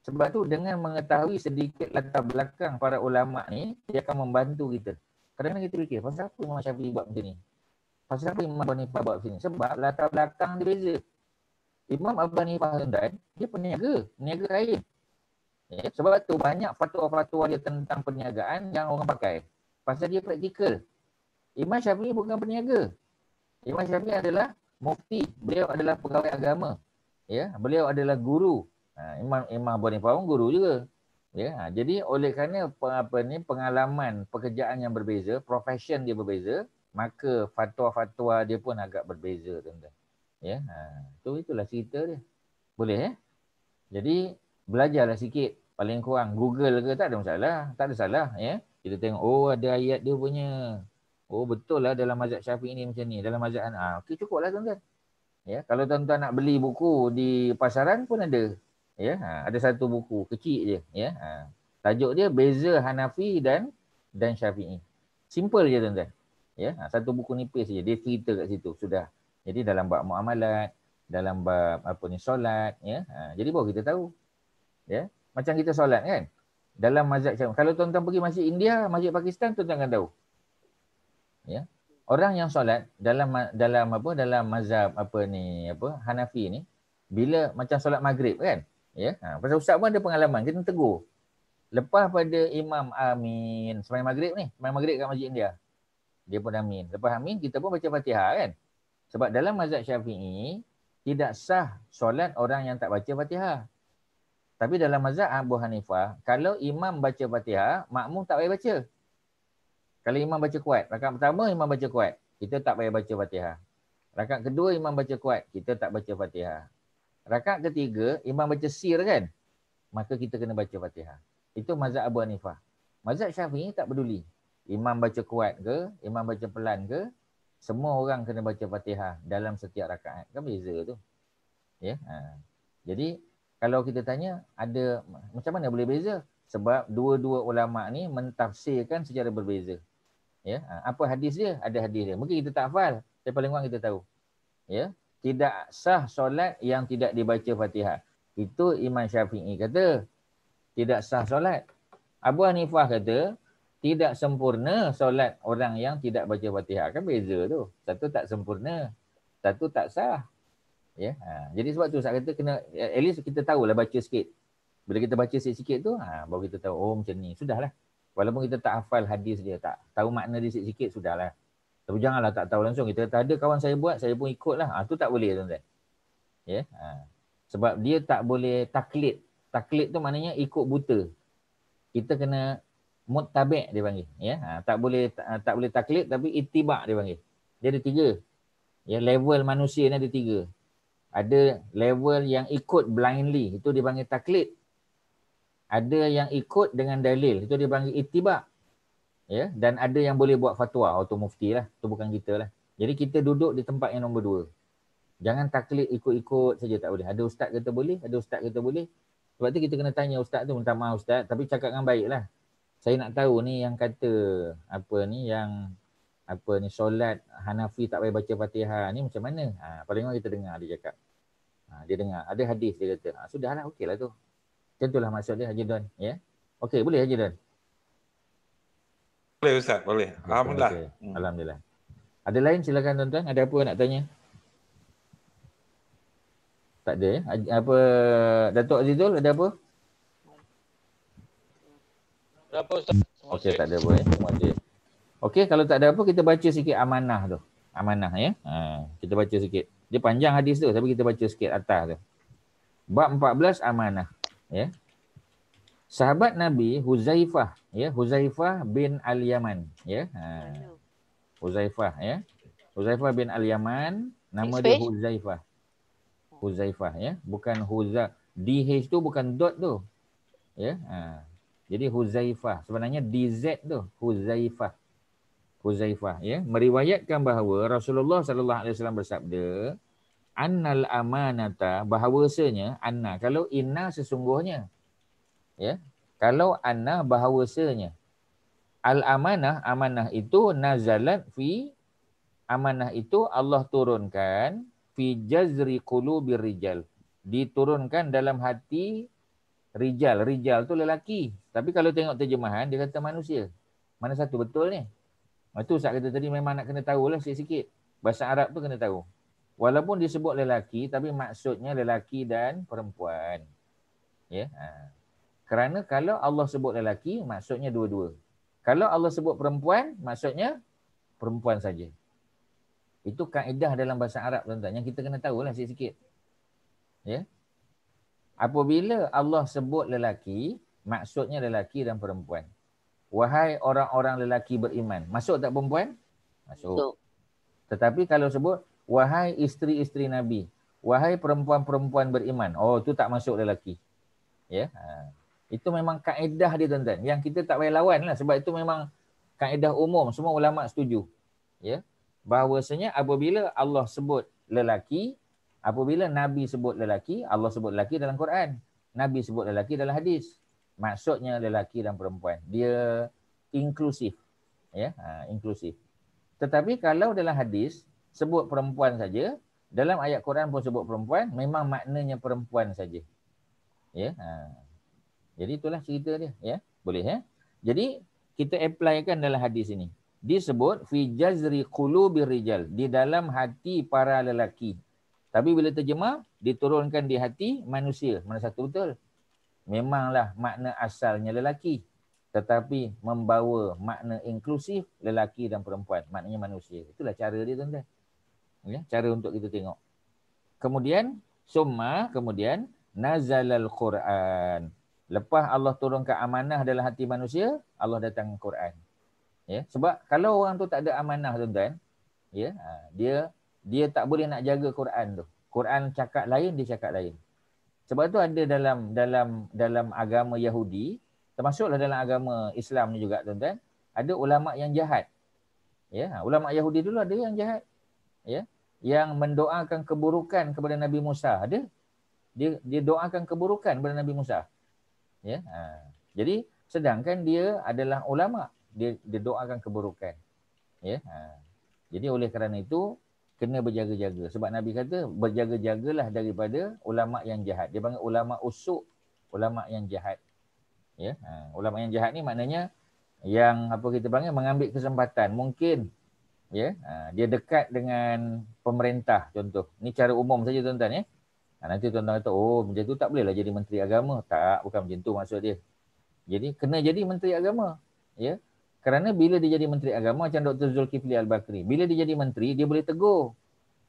Sebab tu dengan mengetahui sedikit latar belakang para ulama ni, dia akan membantu kita. Kadang-kadang kita fikir, pasal apa Imam Syafi'i buat macam ni? Pasal apa Imam Abu Hanifah buat macam ni? Sebab latar belakang dia beza. Imam Abu Hanifah dia peniaga kain. Ya, sebab tu banyak fatwa-fatwa dia tentang perniagaan yang orang pakai. Pasal dia praktikal. Imam Syafi'i bukan peniaga. Imam Syafi'i adalah mufti. Beliau adalah pegawai agama. Ya, beliau adalah guru. Imam Abu Hanifah pun guru juga. Ya, jadi oleh kerana pengalaman pekerjaan yang berbeza, profession dia berbeza, maka fatwa-fatwa dia pun agak berbeza, tuan-tuan. Ya, itulah cerita dia. Boleh ya? Jadi belajarlah sikit, paling kurang Google ke tak ada masalah, tak ada salah ya. Kita tengok ada ayat dia punya. Betul lah dalam mazhab Syafi'i ni macam ni, dalam mazhab okey cukuplah tuan-tuan. Ya, kalau tuan-tuan nak beli buku di pasaran pun ada. Ya, ada satu buku kecil je ya. Tajuk dia Beza Hanafi dan Syafi'i. Simple je tuan-tuan. Ya, satu buku nipis saja, dia cerita kat situ sudah. Jadi dalam bab muamalat, dalam bab solat ya. Jadi baru kita tahu. Ya, macam kita solat kan. Dalam mazhab Syafi'i. Kalau tuan-tuan pergi masjid India, masjid Pakistan, tuan-tuan akan tahu. Ya. Orang yang solat dalam mazhab Hanafi ni, bila macam solat maghrib kan. Ya, pasal ustaz pun ada pengalaman, kita tegur. Lepas pada imam amin sembahyang maghrib ni, sembahyang maghrib kat masjid India. Dia pun amin. Lepas amin kita pun baca Fatihah kan. Sebab dalam mazhab Syafi'i tidak sah solat orang yang tak baca Fatihah. Tapi dalam mazhab Abu Hanifah, kalau imam baca Fatihah, makmum tak payah baca. Kalau imam baca kuat, rakaat pertama imam baca kuat, kita tak payah baca Fatihah. Rakaat kedua imam baca kuat, kita tak baca Fatihah. Rakaat ketiga, imam baca sir kan? Maka kita kena baca Fatihah. Itu mazhab Abu Hanifah. Mazhab Syafi'i tak peduli. Imam baca kuat ke, imam baca pelan ke, semua orang kena baca Fatihah dalam setiap rakaat. Kan beza tu. Ya. Jadi, kalau kita tanya, ada macam mana boleh beza? Sebab dua-dua ulama ni mentafsirkan secara berbeza. Ya. Apa hadis dia? Ada hadis dia. Mungkin kita tak hafal, tapi paling kurang kita tahu. Ya. Tidak sah solat yang tidak dibaca Fatihah. Itu Imam Syafi'i kata, tidak sah solat. Abu Hanifah kata, tidak sempurna solat orang yang tidak baca Fatihah. Kan beza tu. Satu tak sempurna, satu tak sah. Ya. Jadi sebab tu saya kata kena, at least kita tahulah baca sikit. Bila kita baca sikit-sikit tu, baru kita tahu, macam ni. Sudahlah. Walaupun kita tak hafal hadis dia, tak tahu makna dia sikit-sikit, sudahlah. Tapi janganlah tak tahu langsung. Kita kata ada kawan saya buat, saya pun ikutlah. Tu tak boleh tuan-tuan. Ya. Sebab dia tak boleh taklid. Taklid tu maknanya ikut buta. Kita kena muttabi' dia panggil. Ya. Tak boleh taklid tapi ittiba' dia panggil. Dia ada 3. Ya, level manusia ni ada 3. Ada level yang ikut blindly, itu dia panggil taklid. Ada yang ikut dengan dalil, itu dia panggil ittiba'. Ya, dan ada yang boleh buat fatwa, tu mufti lah, tu bukan kita lah. Jadi kita duduk di tempat yang nombor 2. Jangan taklid ikut-ikut saja, tak boleh. Ada ustaz kata boleh, ada ustaz kata boleh. Sebab tu kita kena tanya ustaz tu, minta maaf ustaz, tapi cakap dengan baik lah. Saya nak tahu ni yang kata solat Hanafi tak payah baca Fatihah ni macam mana? Paling kita dengar dia cakap. Dia dengar, ada hadis dia kata. Sudahlah, okeylah tu. Macam itulah maksud dia Haji Don, ya. Okey, boleh Haji Don? Boleh Ustaz, boleh. Alhamdulillah. Okay. Alhamdulillah. Ada lain silakan tuan-tuan, ada apa nak tanya? Tak ada ya? Apa Datuk Azizul ada apa? Ada apa Ustaz? Okey, tak ada apa ya. Terima kasih. Okey, kalau tak ada apa kita baca sikit amanah tu. Amanah ya. Kita baca sikit. Dia panjang hadis tu tapi kita baca sikit atas tu. Bab 14 amanah ya. Sahabat Nabi Huzaifah ya, Huzaifah bin Al-Yaman ya. Huzaifah ya. Huzaifah bin Al-Yaman, nama dia Huzaifah. Huzaifah ya, bukan DH tu bukan dot tu. Ya. Jadi Huzaifah sebenarnya DZ tu, Huzaifah. Huzaifah ya, meriwayatkan bahawa Rasulullah sallallahu alaihi wasallam bersabda, annal amanata, bahawasanya anna, kalau inna sesungguhnya. Ya. Kalau anna bahawasanya. Al amanah, amanah itu nazalat fi, amanah itu Allah turunkan fi jazri qulubir rijal, diturunkan dalam hati rijal. Rijal tu lelaki. Tapi kalau tengok terjemahan dia kata manusia. Mana satu betul ni? Itu Ustaz kata tadi memang nak kena tahulah sikit-sikit. Bahasa Arab tu kena tahu. Walaupun disebut lelaki tapi maksudnya lelaki dan perempuan. Ya. Kerana kalau Allah sebut lelaki maksudnya dua-dua. Kalau Allah sebut perempuan maksudnya perempuan saja. Itu kaedah dalam bahasa Arab tuan-tuan yang kita kena tahulah sikit-sikit. Ya. Apabila Allah sebut lelaki maksudnya lelaki dan perempuan. Wahai orang-orang lelaki beriman. Masuk tak perempuan? Masuk. Tetapi kalau sebut wahai isteri-isteri Nabi, wahai perempuan-perempuan beriman. Oh, tu tak masuk lelaki. Ya. Itu memang kaedah dia tuan-tuan. Yang kita tak payah lawan lah. Sebab itu memang kaedah umum. Semua ulama setuju. Ya. Bahawasanya apabila Allah sebut lelaki, apabila Nabi sebut lelaki, Allah sebut lelaki dalam Quran. Nabi sebut lelaki dalam hadis. Maksudnya lelaki dan perempuan. Dia inklusif. Ya, inklusif. Tetapi kalau dalam hadis sebut perempuan saja, dalam ayat Quran pun sebut perempuan, memang maknanya perempuan saja. Ya. Jadi itulah cerita dia, ya. Boleh ya. Jadi kita applykan dalam hadis ini. Disebut fi jazri qulubir rijal, di dalam hati para lelaki. Tapi bila terjemah diturunkan di hati manusia. Mana satu betul? Memanglah makna asalnya lelaki, tetapi membawa makna inklusif lelaki dan perempuan, maknanya manusia. Itulah cara dia tuan-tuan. Ya, cara untuk kita tengok. Kemudian kemudian nazalal Quran. Lepas Allah turunkan amanah dalam hati manusia, Allah datang Quran. Ya, sebab kalau orang tu tak ada amanah tuan-tuan, ya, dia tak boleh nak jaga Quran tu. Quran cakap lain, dia cakap lain. Sebab tu ada dalam agama Yahudi, termasuklah dalam agama Islam ni juga tuan-tuan, ada ulama yang jahat. Ya, ulama Yahudi dulu ada yang jahat. Ya, yang mendoakan keburukan kepada Nabi Musa. Ada. Dia doakan keburukan kepada Nabi Musa. Ya. Jadi sedangkan dia adalah ulama, dia doakan keburukan. Ya. Jadi oleh kerana itu kena berjaga-jaga. Sebab Nabi kata berjaga-jagalah daripada ulama yang jahat. Dia panggil ulama usuk, ulama yang jahat. Ya. Ulama yang jahat ni maknanya yang apa kita panggil mengambil kesempatan. Mungkin ya, dia dekat dengan pemerintah contoh. Ni cara umum saja tuan-tuan ya. Nanti tuan-tuan kata, oh macam tu tak bolehlah jadi menteri agama. Tak, bukan macam tu maksud dia. Jadi kena jadi menteri agama. Ya. Kerana bila dia jadi menteri agama macam Dr. Zulkifli Al-Bakri, bila dia jadi menteri dia boleh tegur.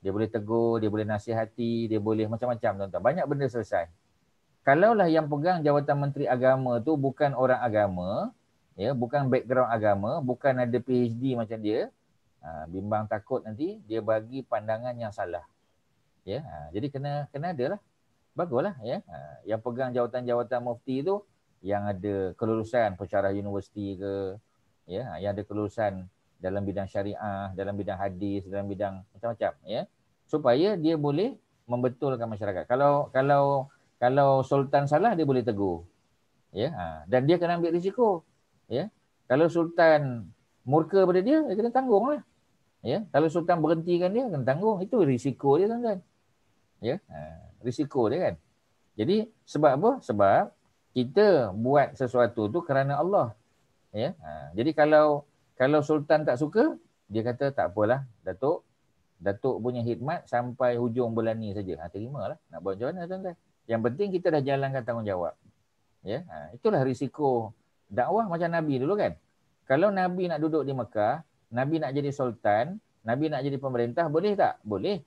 Dia boleh tegur, dia boleh nasihati, dia boleh macam-macam tuan-tuan. Banyak benda selesai. Kalaulah yang pegang jawatan menteri agama tu bukan orang agama, ya, bukan background agama, bukan ada PhD macam dia, bimbang takut nanti dia bagi pandangan yang salah. Ya, jadi kena adalah. Baguslah ya. Yang pegang jawatan-jawatan mufti tu yang ada kelulusan pensyarah universiti ke, ya, yang ada kelulusan dalam bidang syariah, dalam bidang hadis, dalam bidang macam-macam ya. Supaya dia boleh membetulkan masyarakat. Kalau sultan salah dia boleh tegur. Ya, dan dia kena ambil risiko. Ya. Kalau sultan murka pada dia kena tanggunglah. Ya, kalau sultan berhentikan dia kena tanggung. Itu risiko dia tuan-tuan. Ya, risiko dia kan. Jadi sebab apa? Sebab kita buat sesuatu tu kerana Allah. Ya, jadi kalau sultan tak suka, dia kata tak apalah, Datuk punya khidmat sampai hujung bulan ni saja. Terimalah. Nak buat macam mana tuan-tuan? Yang penting kita dah jalankan tanggungjawab. Ya, itulah risiko dakwah macam Nabi dulu kan. Kalau Nabi nak duduk di Mekah, Nabi nak jadi sultan, Nabi nak jadi pemerintah, boleh tak? Boleh.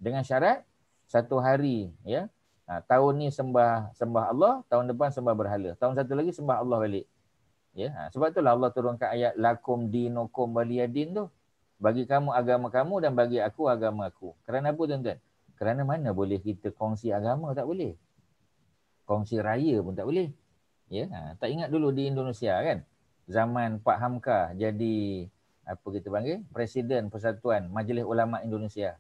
Dengan syarat satu hari, ya. Tahun ni sembah Allah, tahun depan sembah berhala. Tahun satu lagi sembah Allah balik. Ya, sebab itulah Allah turunkan ayat lakum dinukum waliyadin tu. Bagi kamu agama kamu dan bagi aku agama aku. Kerana apa tuan-tuan? Kerana mana boleh kita kongsi agama? Tak boleh. Kongsi raya pun tak boleh. Ya, tak ingat dulu di Indonesia kan? Zaman Pak Hamka jadi apa kita panggil? Presiden Persatuan Majlis Ulama Indonesia.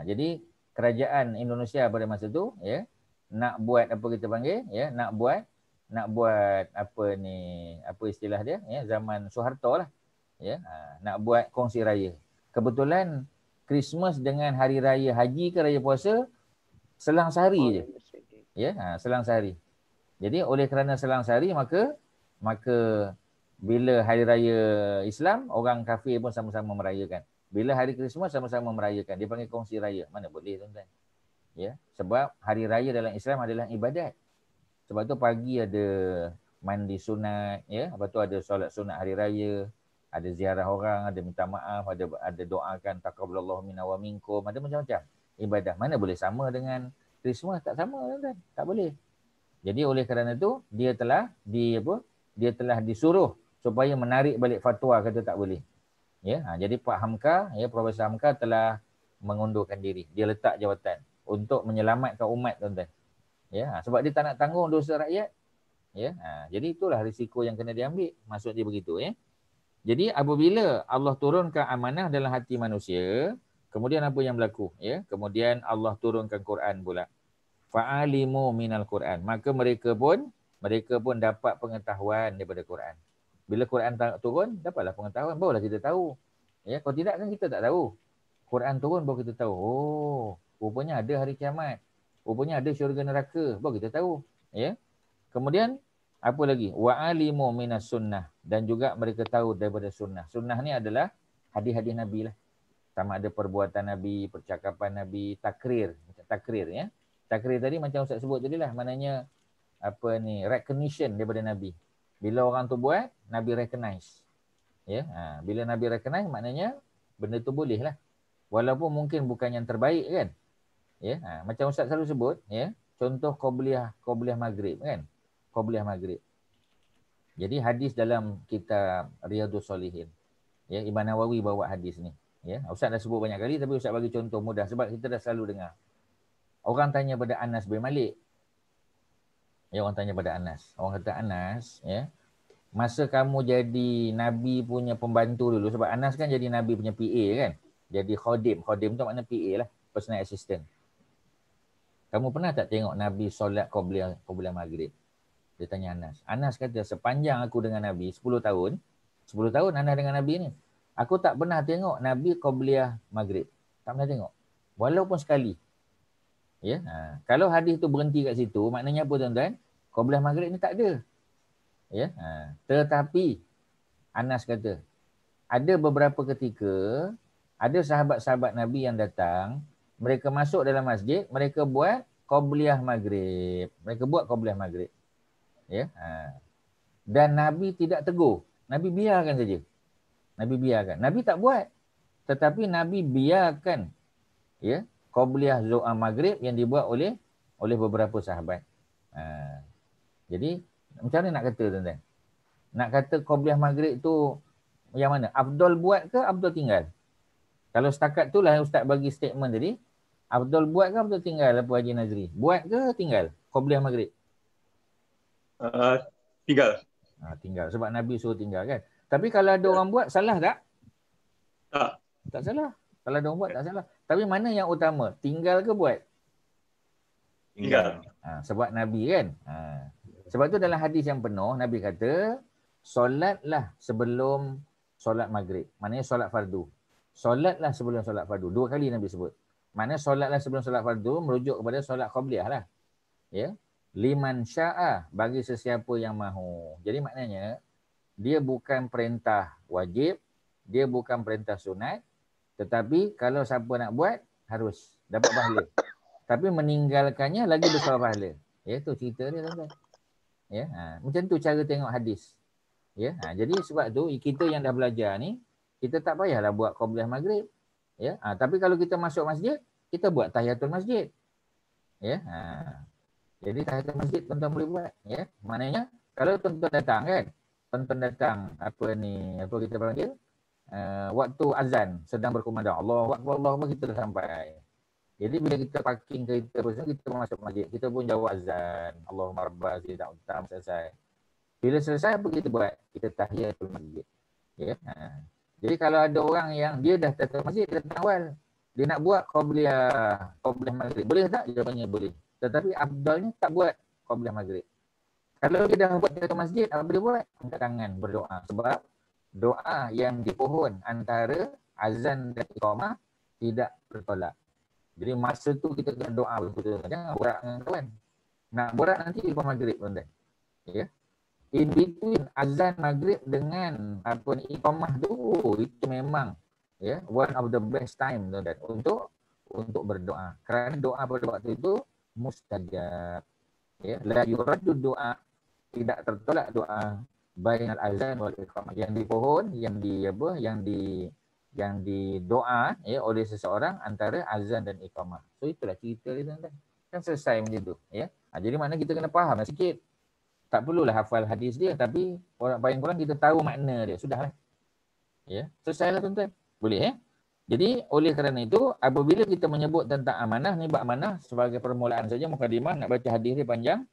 Jadi kerajaan Indonesia pada masa tu ya nak buat apa kita panggil ya nak buat apa ni apa istilah dia ya zaman Soeharto lah ya nak buat kongsi raya. Kebetulan Christmas dengan hari raya haji ke raya puasa selang sehari je. Ya, selang sehari. Jadi oleh kerana selang sehari maka bila hari raya Islam orang kafir pun sama-sama merayakan. Bila hari Christmas sama-sama merayakan. Dia panggil kongsi raya. Mana boleh tuan-tuan. Ya, sebab hari raya dalam Islam adalah ibadat. Sebab tu pagi ada mandi sunat, ya, lepas tu ada solat sunat hari raya, ada ziarah orang, ada minta maaf, ada doakan taqabbalallahu minna wa minkum, ada macam-macam ibadah. Mana boleh sama dengan Christmas? Tak sama tuan-tuan. Tak boleh. Jadi oleh kerana tu dia telah disuruh supaya menarik balik fatwa kata tak boleh. Ya, jadi Pak Hamka, ya Profesor Hamka telah mengundurkan diri. Dia letak jawatan untuk menyelamatkan umat tuan-tuan. Ya, sebab dia tak nak tanggung dosa rakyat. Ya, jadi itulah risiko yang kena diambil. Maksud dia begitu ya. Jadi apabila Allah turunkan amanah dalam hati manusia, kemudian apa yang berlaku? Ya, kemudian Allah turunkan Quran pula. Fa'alimu minal Quran. Maka mereka pun dapat pengetahuan daripada Quran. Bila Quran turun, dapatlah pengetahuan. Barulah kita tahu. Ya, kalau tidak kan kita tak tahu. Quran turun baru kita tahu. Oh, rupanya ada hari kiamat. Rupanya ada syurga neraka. Baru kita tahu. Ya. Kemudian, apa lagi? Wa'alimu minas sunnah. Dan juga mereka tahu daripada sunnah. Sunnah ni adalah hadis-hadis Nabi lah. Sama ada perbuatan Nabi, percakapan Nabi, takrir. Takrir ya. Takrir tadi macam Ustaz sebut tadi lah. Maknanya, recognition daripada Nabi. Bila orang tu buat, Nabi recognize. Ya, bila Nabi recognize maknanya benda tu boleh lah. Walaupun mungkin bukan yang terbaik kan. Ya, macam Ustaz selalu sebut, ya, contoh Qobliyah Maghrib kan. Qobliyah Maghrib. Jadi hadis dalam kitab Riyadhus Shalihin. Ya, Imam Nawawi bawa hadis ni. Ya, Ustaz dah sebut banyak kali tapi Ustaz bagi contoh mudah sebab kita dah selalu dengar. Orang tanya pada Anas bin Malik. Ya, orang tanya pada Anas. Orang kata Anas, ya, masa kamu jadi Nabi punya pembantu dulu, sebab Anas kan jadi Nabi punya PA kan. Jadi khodim. Khodim tu makna PA lah. Personal assistant. Kamu pernah tak tengok Nabi solat Qobliyah Maghrib? Dia tanya Anas. Anas kata, sepanjang aku dengan Nabi, 10 tahun Anas dengan Nabi ni, aku tak pernah tengok Nabi Qobliyah Maghrib. Tak pernah tengok. Walaupun sekali. Ya, kalau hadis tu berhenti kat situ, maknanya apa tuan-tuan? Qobliyah Maghrib ni tak ada. Ya, tetapi Anas kata, ada beberapa ketika ada sahabat-sahabat Nabi yang datang, mereka masuk dalam masjid, mereka buat Qobliyah Maghrib. Ya, dan Nabi tidak tegur. Nabi biarkan saja. Nabi tak buat. Tetapi Nabi biarkan ya Qobliyah Zo'a Maghrib yang dibuat oleh beberapa sahabat. Jadi macam mana nak kata tuan-tuan? Nak kata Qobliyah Maghrib tu yang mana? Afdal buat ke Afdal tinggal? Kalau setakat tu lah Ustaz bagi statement tadi. Afdal buat ke Afdal tinggal apa Haji Nazri? Buat ke tinggal Qobliyah Maghrib? Tinggal. Tinggal. Sebab Nabi suruh tinggal kan. Tapi kalau ada orang buat, salah tak? Tak salah. Kalau ada orang buat, tak salah. Tapi mana yang utama? Tinggal ke buat? Tinggal. Sebab Nabi kan. Sebab tu dalam hadis yang penuh, Nabi kata, solatlah sebelum solat maghrib. Maknanya solat fardu. Solatlah sebelum solat fardu. 2 kali Nabi sebut. Maknanya solatlah sebelum solat fardu merujuk kepada solat qobliyah lah. Ya. Liman sya'a, bagi sesiapa yang mahu. Jadi maknanya, dia bukan perintah wajib, dia bukan perintah sunat, tetapi kalau siapa nak buat, harus dapat pahala. Tapi meninggalkannya lagi besar pahala. Ya, tu cerita dia tuan-tuan. Ya, macam tu cara tengok hadis. Ya, jadi sebab tu kita yang dah belajar ni, kita tak payahlah buat qabliyah maghrib. Ya, tapi kalau kita masuk masjid, kita buat tahiyatul masjid. Ya, jadi tahiyatul masjid tuan-tuan boleh buat. Ya, maknanya kalau tuan-tuan datang kan, tuan-tuan datang apa kita panggil, waktu azan sedang berkumandang, Allahu Akbar, Allahu Akbar, kita dah sampai. Jadi bila kita parking kereta pun, kita masuk masjid, kita pun jawab azan, Allahumma rabbana zidna utam, selesai. Bila selesai apa kita buat? Kita tahiyatul masjid. Ya. Jadi kalau ada orang yang dia dah tahiyatul masjid, dia datang awal, dia nak buat qabliyah maghrib, boleh tak? Jawapannya boleh. Tetapi afdalnya tak buat qabliyah maghrib. Kalau dia dah buat tahiyatul masjid, apa dia buat? Angkat tangan berdoa. Sebab doa yang dipohon antara azan dan iqamah tidak bertolak. Jadi masa tu kita kena doa betul. Jangan borak dengan kawan. Nak borak nanti lepas maghrib tuan-tuan. Ya. In between azan maghrib dengan iqamah tu, itu memang one of the best time tuan-tuan untuk berdoa. Kerana doa pada waktu itu mustajab. Ya, la yuraddu doa, tidak tertolak doa bainal azan wal iqamah, yang dipohon, yang didoa oleh seseorang antara azan dan iqamah. So itulah cerita dia tuan-tuan. Kan selesai macam tu, ya. Jadi makna kita kena faham sikit. Tak perlulah hafal hadis dia, tapi paling kurang kita tahu makna dia. Sudahlah. Ya, selesailah tuan-tuan. Boleh Jadi oleh kerana itu, apabila kita menyebut tentang amanah, ni bab amanah sebagai permulaan saja, mukadimah, nak baca hadis dia panjang.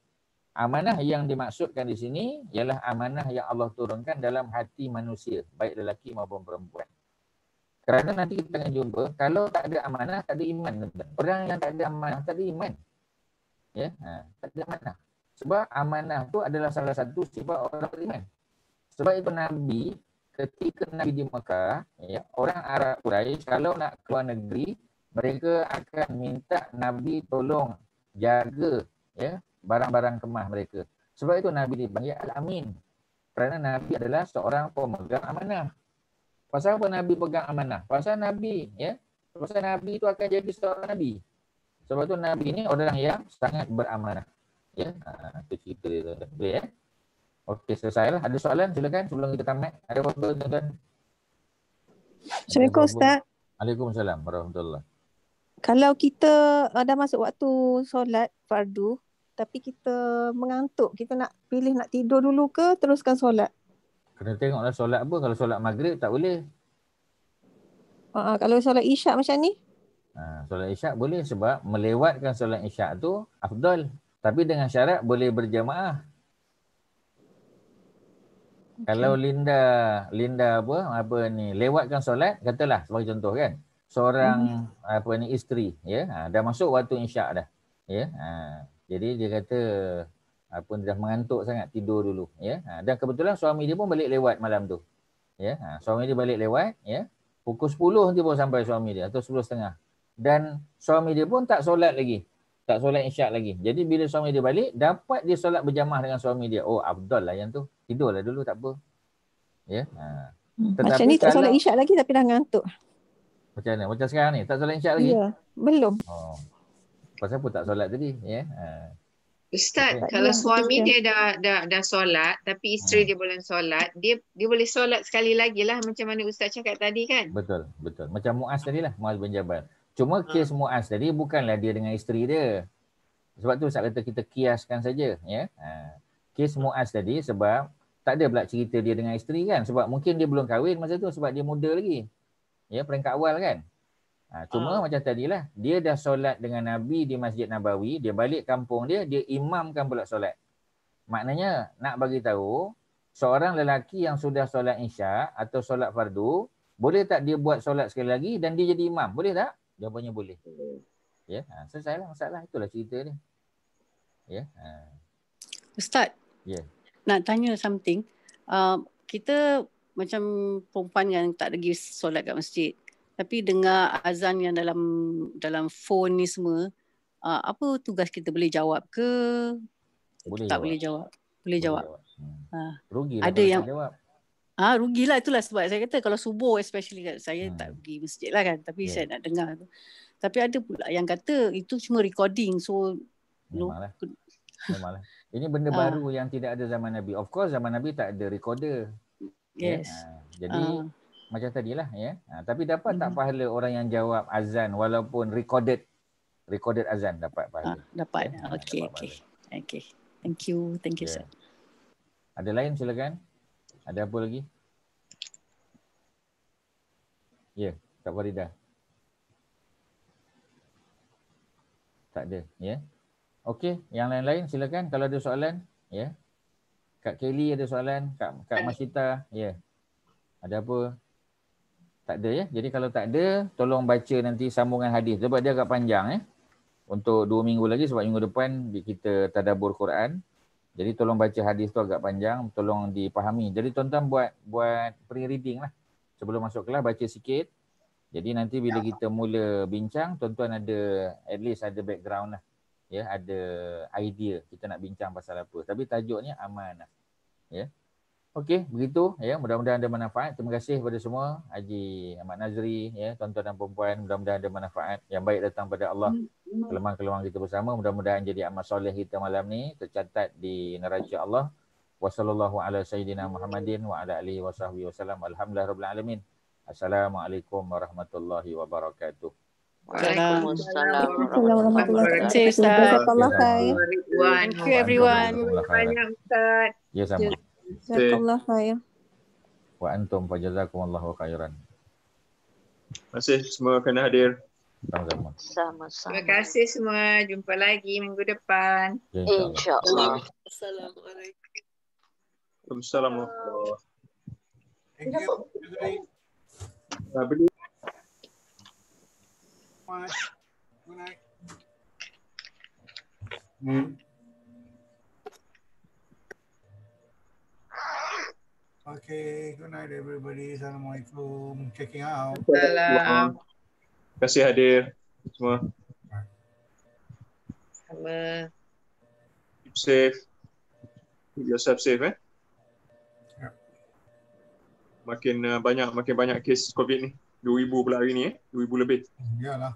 Amanah yang dimaksudkan di sini ialah amanah yang Allah turunkan dalam hati manusia, baik lelaki maupun perempuan. Kerana nanti kita akan jumpa, kalau tak ada amanah, tak ada iman. Orang yang tak ada amanah, tak ada iman. Ya, tak ada amanah. Sebab amanah tu adalah salah satu sifat orang beriman. Sebab itu Nabi, ketika Nabi di Mekah, orang Arab Quraisy kalau nak keluar negeri, mereka akan minta Nabi tolong jaga barang-barang kemah mereka. Sebab itu Nabi dipanggil Al-Amin. Kerana Nabi adalah seorang pemegang amanah. Pasal apa Nabi pegang amanah? Pasal Nabi itu akan jadi seorang Nabi. Sebab itu Nabi ini orang yang sangat beramanah. Ya, itu cerita dia tuan-tuan. Boleh Okey, selesailah. Ada soalan silakan sebelum kita tamat. Ada apa-apa tuan-tuan? Assalamualaikum Ustaz. Waalaikumsalam warahmatullahi. Kalau kita dah masuk waktu solat fardu, tapi kita mengantuk, kita nak pilih nak tidur dulu ke teruskan solat? Kena tengoklah solat apa. Kalau solat maghrib tak boleh. Kalau solat isyak macam ni? Solat isyak boleh sebab melewatkan solat isyak tu afdal. Tapi dengan syarat boleh berjamaah. Okay. Kalau Linda lewatkan solat, katalah sebagai contoh kan, seorang isteri dah masuk waktu isyak dah. Jadi dia kata dia dah mengantuk sangat, tidur dulu dan kebetulan suami dia pun balik lewat malam tu. Suami dia balik lewat pukul 10 nanti baru sampai suami dia atau 10.30. Dan suami dia pun tak solat lagi. Tak solat isyak lagi. Jadi bila suami dia balik, dapat dia solat berjamaah dengan suami dia. Oh, afdal lah yang tu. Tidurlah dulu, tak apa. Macam ni tak solat isyak lagi tapi dah ngantuk. Macam mana? Macam sekarang ni, tak solat isyak lagi? Ya, belum. Pasal apa tak solat tadi? Ustaz, kalau suami dia dah solat tapi isteri dia belum solat, dia boleh solat sekali lagi lah macam mana Ustaz cakap tadi kan? Betul. Macam Muaz tadi lah, Muaz bin Jabal. Cuma kes Muaz tadi bukanlah dia dengan isteri dia. Sebab tu Ustaz kata kita kiaskan saja. Kes Muaz tadi sebab tak ada pula cerita dia dengan isteri kan. Sebab mungkin dia belum kahwin masa tu sebab dia muda lagi. Peringkat awal kan. Cuma macam tadilah, dia dah solat dengan Nabi di Masjid Nabawi, dia balik kampung dia imamkan pula solat. Maknanya nak bagi tahu, seorang lelaki yang sudah solat isyak atau solat fardu, boleh tak dia buat solat sekali lagi dan dia jadi imam? Boleh tak? Jawapannya boleh. Selesailah masalah. Itulah cerita dia. Ustaz, nak tanya something. Kita macam perempuan yang tak pergi solat kat masjid, tapi dengar azan yang dalam phone ni semua, apa tugas kita, boleh jawab ke? Boleh tak jawab. boleh jawab? Boleh jawab. Rugilah ada yang jawab. Rugilah, itulah sebab saya kata kalau subuh especially kan, saya tak pergi masjid lah kan, tapi saya nak dengar tu. Tapi ada pula yang kata itu cuma recording, so Memanglah. Ini benda baru yang tidak ada zaman Nabi. Of course zaman Nabi tak ada recorder. Yes. Jadi macam tadilah ya. Tapi dapat tak pahala orang yang jawab azan walaupun recorded azan dapat pahala. Dapat. Okey. Thank you sir. Ada lain silakan. Ada apa lagi? Ya, Kak Farida. Tak ada, ya. Okey, yang lain-lain silakan kalau ada soalan, ya. Kak Kelly ada soalan, Kak Masita, ya. Ada apa? Tak ada ya. Jadi kalau tak ada, tolong baca nanti sambungan hadis sebab dia agak panjang Untuk 2 minggu lagi sebab minggu depan kita tadabbur Quran. Jadi tolong baca hadis tu agak panjang, tolong dipahami. Jadi tuan-tuan buat pre-reading lah. Sebelum masuk kelas baca sikit. Jadi nanti bila kita mula bincang, tuan-tuan ada at least ada background lah. Ya, ada idea kita nak bincang pasal apa. Tapi tajuknya amanah. Ya. Okey, begitu ya. Mudah-mudahan ada manfaat. Terima kasih kepada semua, Haji Ahmad Nazri, ya, tuan-tuan dan puan-puan, mudah-mudahan ada manfaat yang baik datang pada Allah. Kelemahan-kelemahan kita bersama mudah-mudahan jadi amal soleh kita malam ni tercatat di neraca Allah. Wassallallahu ala sayyidina Muhammadin wa ala alihi wasahbihi wasallam. Alhamdulillahirabbil alamin. Assalamualaikum warahmatullahi wabarakatuh. Waalaikumsalam warahmatullahi wabarakatuh. Thank you everyone. Banyak Ustaz. Ya sama. Jazakallah khair. Wa antum fajazakumullahu khairan. Terima kasih semua kerana hadir. Sama-sama. Terima kasih semua. Jumpa lagi minggu depan. InsyaAllah. Assalamualaikum. Assalamualaikum. Thank you. Beli. Good night. Okay, good night everybody. Assalamualaikum. Checking out. Salam. Terima kasih hadir semua. Sama. Keep safe. Keep yourself safe Makin banyak kes COVID ni. 2,000 pula hari ni 2,000 lebih. Iyalah.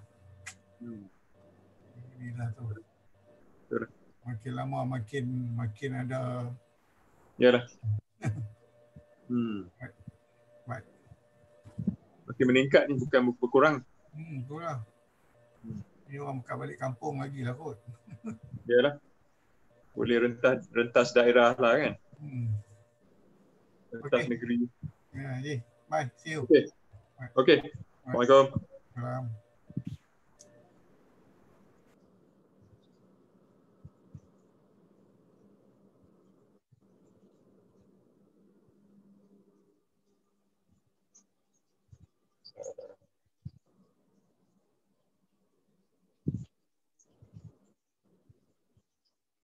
Inilah tu. Betul. Makin lama makin ada. Iyalah. Baik. Makin meningkat ni bukan berkurang. Itulah. Ini orang bukan balik kampung lagi lah kot. Iyalah. Boleh rentas daerah lah kan. Rentas negeri. Ya, Bye. See you. Okay. Assalamualaikum. Salam.